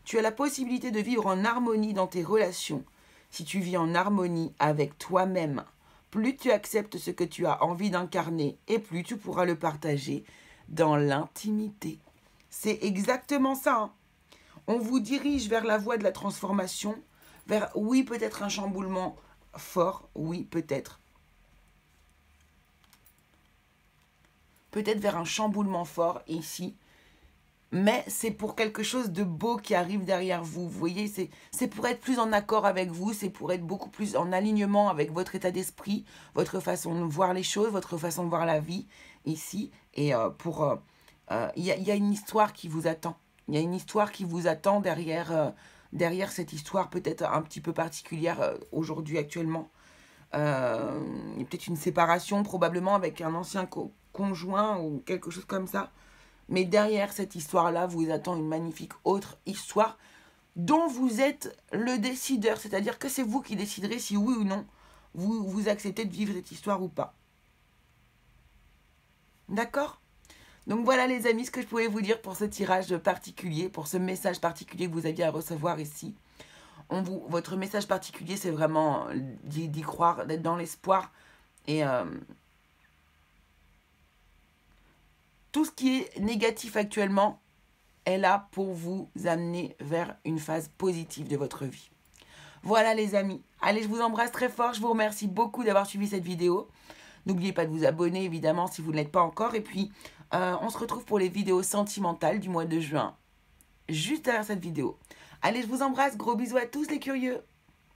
Tu as la possibilité de vivre en harmonie dans tes relations. Si tu vis en harmonie avec toi-même, plus tu acceptes ce que tu as envie d'incarner et plus tu pourras le partager dans l'intimité. C'est exactement ça. Hein. On vous dirige vers la voie de la transformation, vers, oui, peut-être un chamboulement fort, oui, peut-être. Peut-être vers un chamboulement fort ici. Mais c'est pour quelque chose de beau qui arrive derrière vous. Vous voyez, c'est pour être plus en accord avec vous, c'est pour être beaucoup plus en alignement avec votre état d'esprit, votre façon de voir les choses, votre façon de voir la vie ici. Et il y a une histoire qui vous attend. Il y a une histoire qui vous attend derrière cette histoire peut-être un petit peu particulière aujourd'hui, actuellement. Il y a peut-être une séparation probablement avec un ancien conjoint ou quelque chose comme ça. Mais derrière cette histoire-là, vous attend une magnifique autre histoire dont vous êtes le décideur. C'est-à-dire que c'est vous qui déciderez si oui ou non vous acceptez de vivre cette histoire ou pas. D'accord ? Donc voilà les amis, ce que je pouvais vous dire pour ce tirage particulier, pour ce message particulier que vous aviez à recevoir ici. Votre message particulier, c'est vraiment d'y croire, d'être dans l'espoir. Et tout ce qui est négatif actuellement est là pour vous amener vers une phase positive de votre vie. Voilà les amis. Allez, je vous embrasse très fort. Je vous remercie beaucoup d'avoir suivi cette vidéo. N'oubliez pas de vous abonner, évidemment, si vous ne l'êtes pas encore. Et puis, on se retrouve pour les vidéos sentimentales du mois de juin, juste derrière cette vidéo. Allez, je vous embrasse. Gros bisous à tous les curieux.